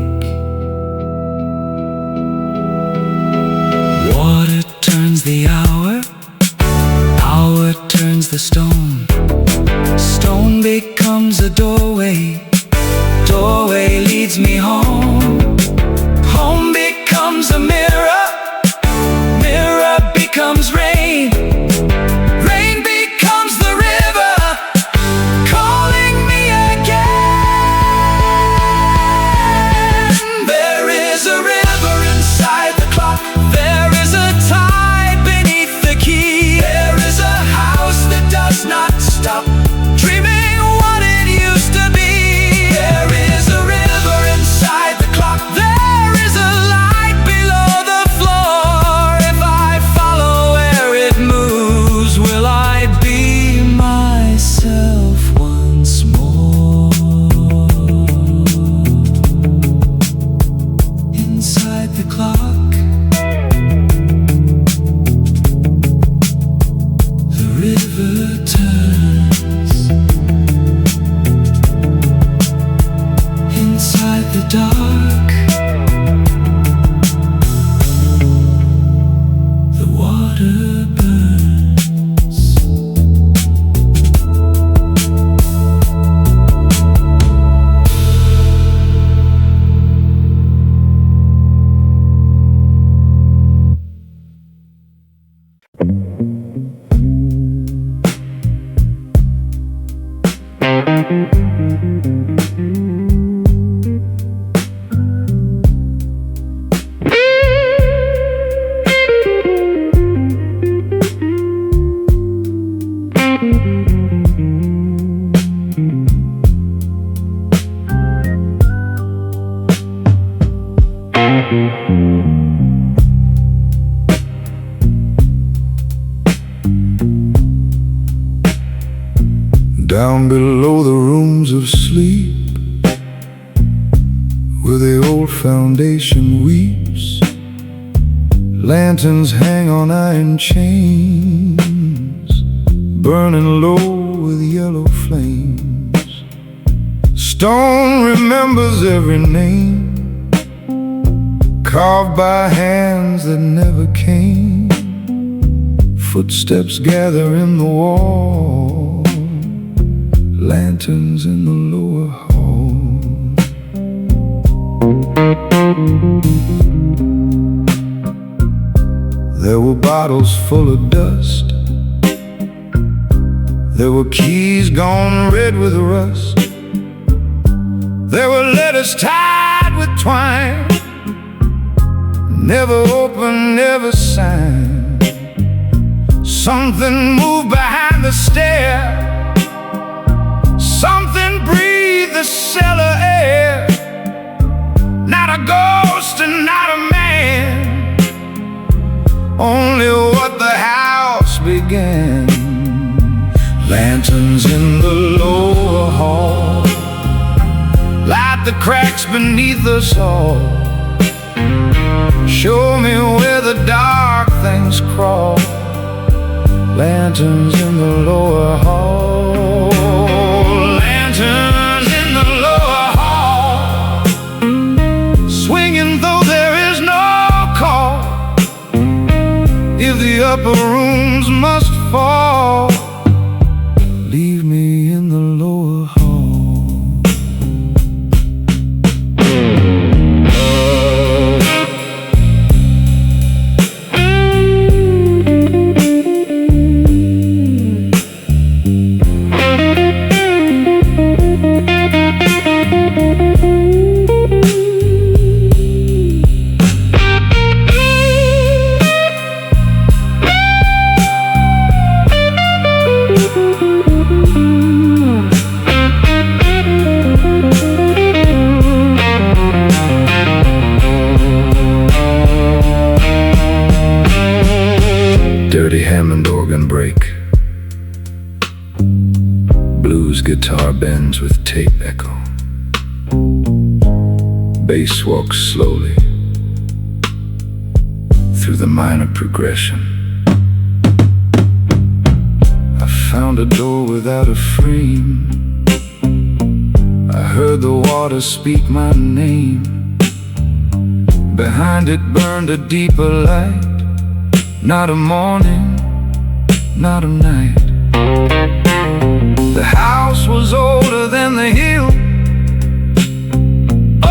Speaker 1: Water turns the hour, hour turns the stone, stone becomes a doorway, doorway leads me home, home becomes a mirror, mirror becomes rain, rain becomes the river, calling me again. There is a river inside the clock, there is a tide beneath the key, there is a house that does not stop dreaming what it used to be. There is a river inside the clock, there is a light below the floor. If I follow where it moves, will I be myself once more? Inside the clock, the river turns. Inside the dark, the water burns.
Speaker 2: Down below the rooms of sleep, where the old foundation weeps, lanterns hang on iron chains, burning low with yellow flames. Stone remembers every name, carved by hands that never came. Footsteps gather in the wall, lanterns in the lower hall. There were bottles full of dust, there were keys gone red with rust, there were letters tied with twine, never opened, never signed. Something moved behind the stair, something breathed the cellar air. Not a ghost and not a man, only what the house began. Lanterns in the lower hall light the cracks beneath us all. Show me where the dark things crawl. Lanterns in the lower hall, lanterns in the lower hall, swinging though there is no call. If the upper rooms must fall, leave me in the lower hall. whose guitar bends with tape echo. Bass walks slowly through the minor progression. I found a door without a frame. I heard the water speak my name. Behind it burned a deeper light. Not a morning, not a night. The house was older than the hill,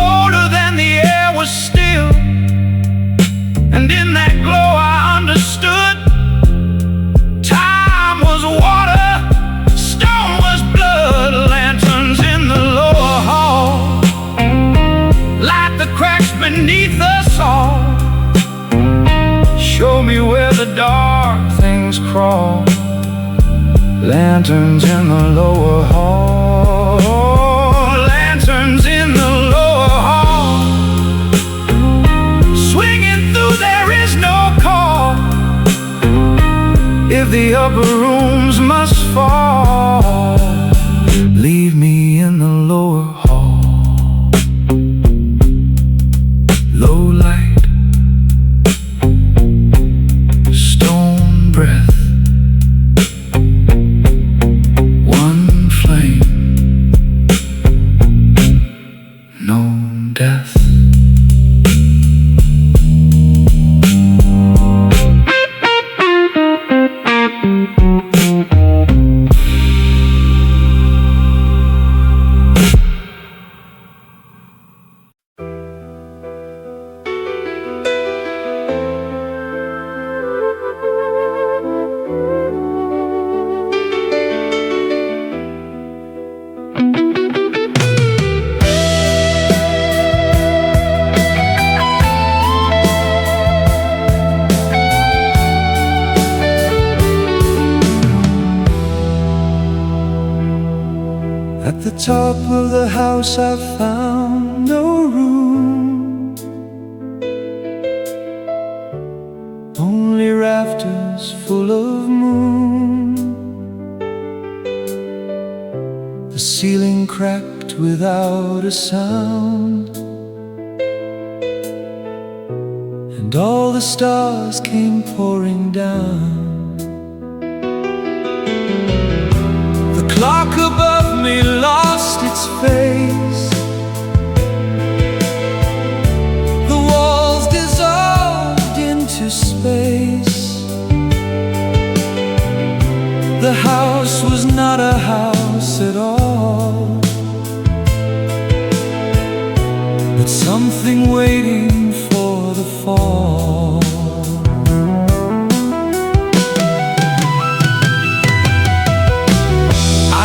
Speaker 2: older than the air was still. And in that glow I understood time was water, stone was blood. Lanterns in the lower hall light the cracks beneath us all. Show me where the dark things crawl. Lanterns in the lower hall. Lanterns in the lower hall. Swinging through, there is no call. If the upper rooms must fall, leave me in the lower hall. Low light, stone breath, death. At the top of the house I found no room, only rafters full of moon. The ceiling cracked without a sound, and all the stars came pouring down. The clock above me lost its face. The walls dissolved into space. The house was not a house at all, but something waiting for the fall.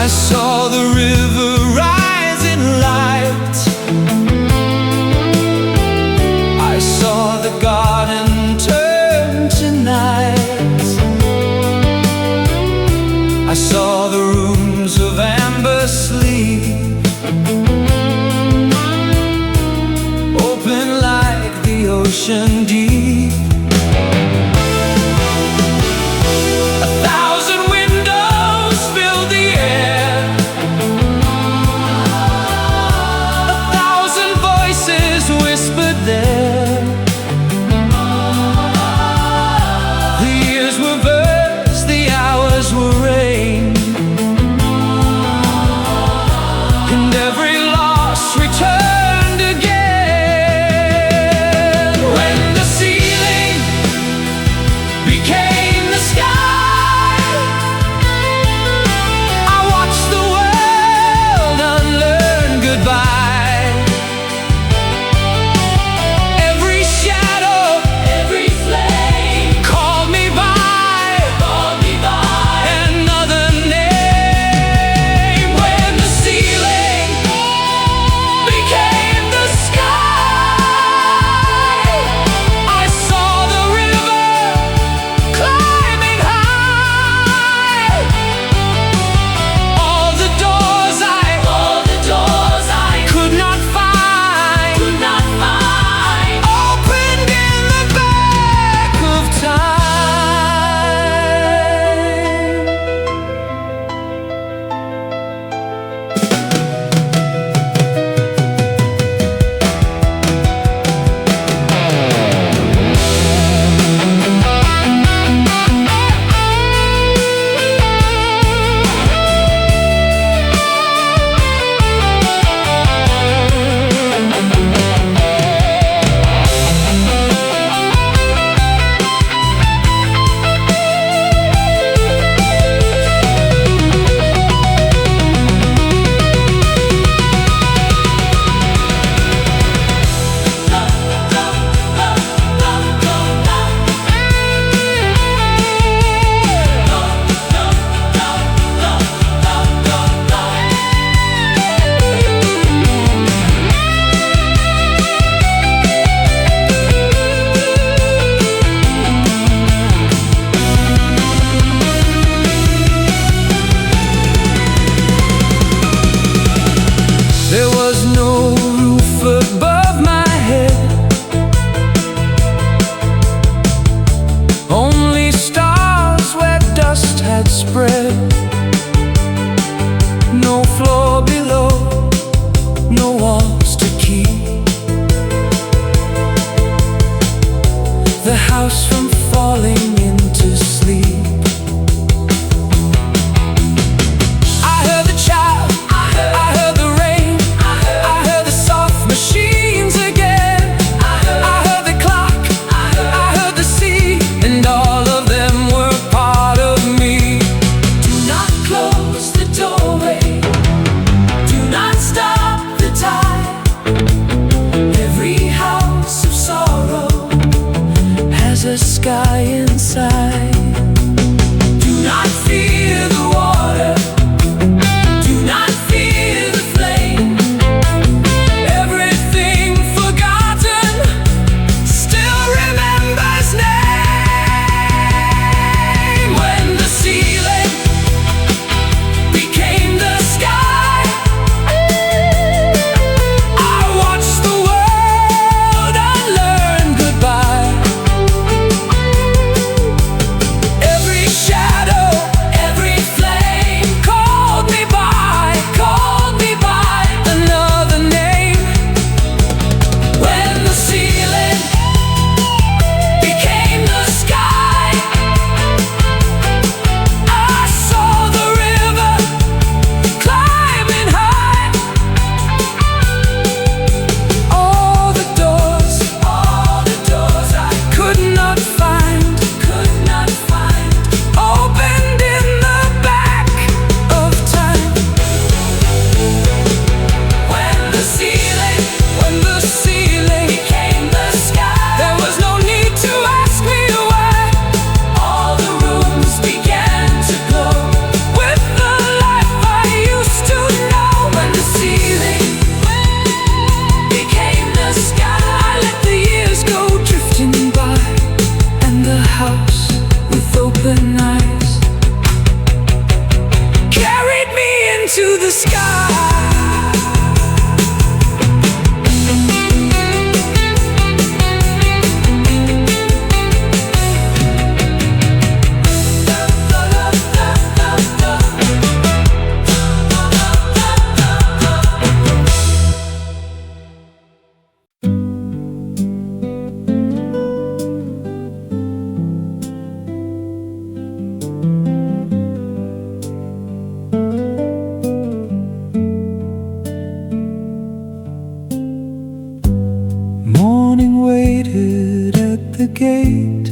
Speaker 2: I saw the river rise in light. I saw the garden turn to night. I saw the rooms of amber sleep open like the ocean deep.
Speaker 1: to the sky. Morning waited at the gate,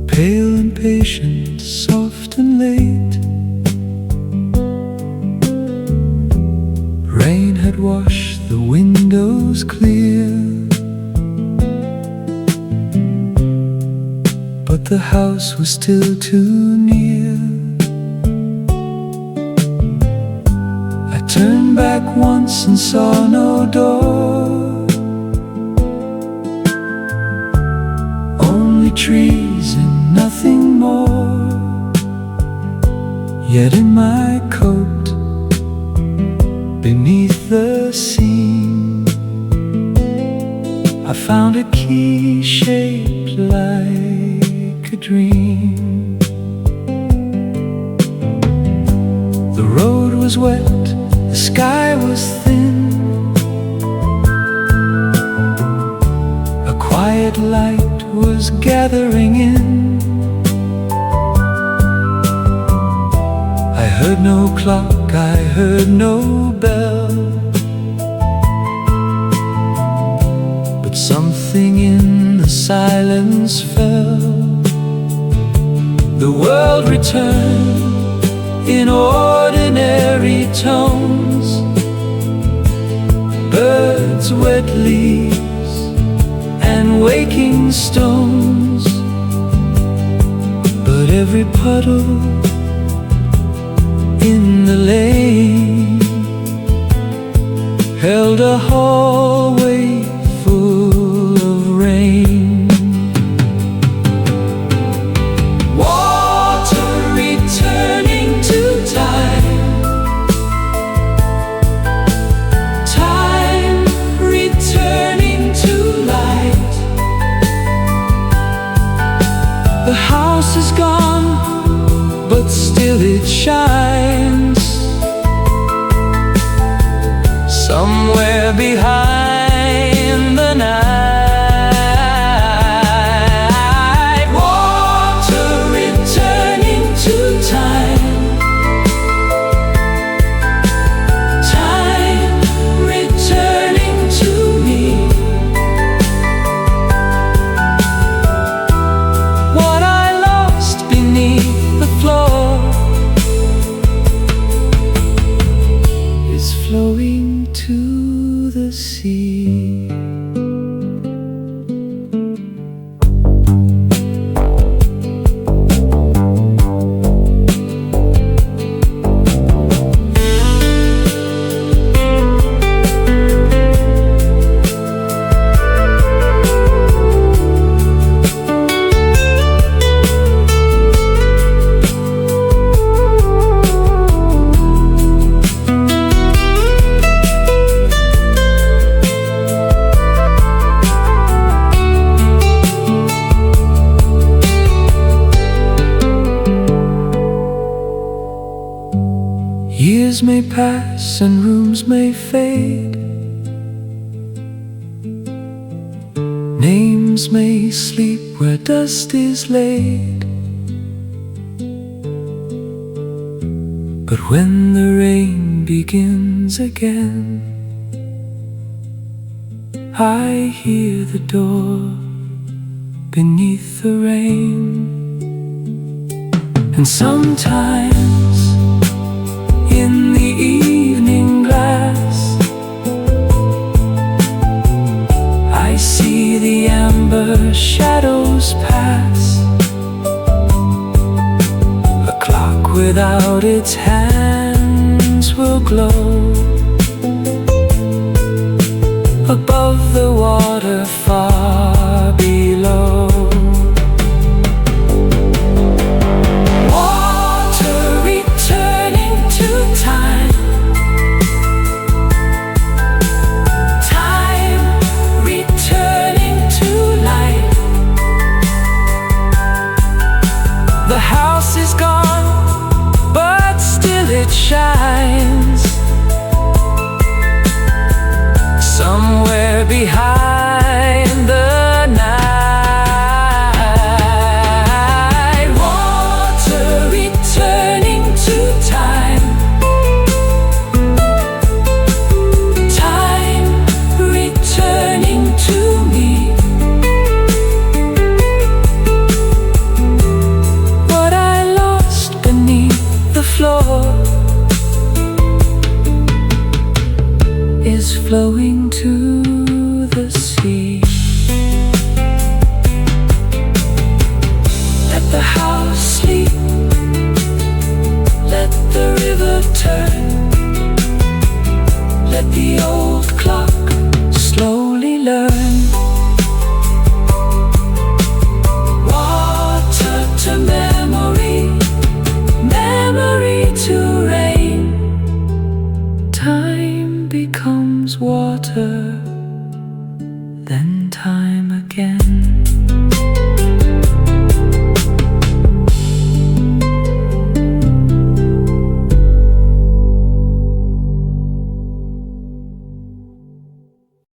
Speaker 1: pale and patient, soft and late. Rain had washed the windows clear, but the house was still too near. I turned back once and saw no door, only trees and nothing more. Yet in my coat, beneath the seam, I found a key shaped like a dream. The road was wet, the sky was thin, a quiet light was gathering in. I heard no clock, I heard no bell, but something in the silence fell. The world returned in ordinary tones, birds, wet leaves, and waking stones. But every puddle in the lane held a hallway full of rain. Water returning to time, time returning to light. The house is gone, but still it shines somewhere behind the night. Water returning to time, time returning to me. What I lost beneath the floor is flowing to the sea. Years may pass and rooms may fade, names may sleep where dust is laid. But when the rain begins again, I hear the door beneath the rain. And sometimes in the evening glass, I see the amber shadows pass. A clock without its hands will glow above the water far below. Water shines somewhere behind the night. Water returning to time, time returning to me. What I lost beneath the floor is flowing to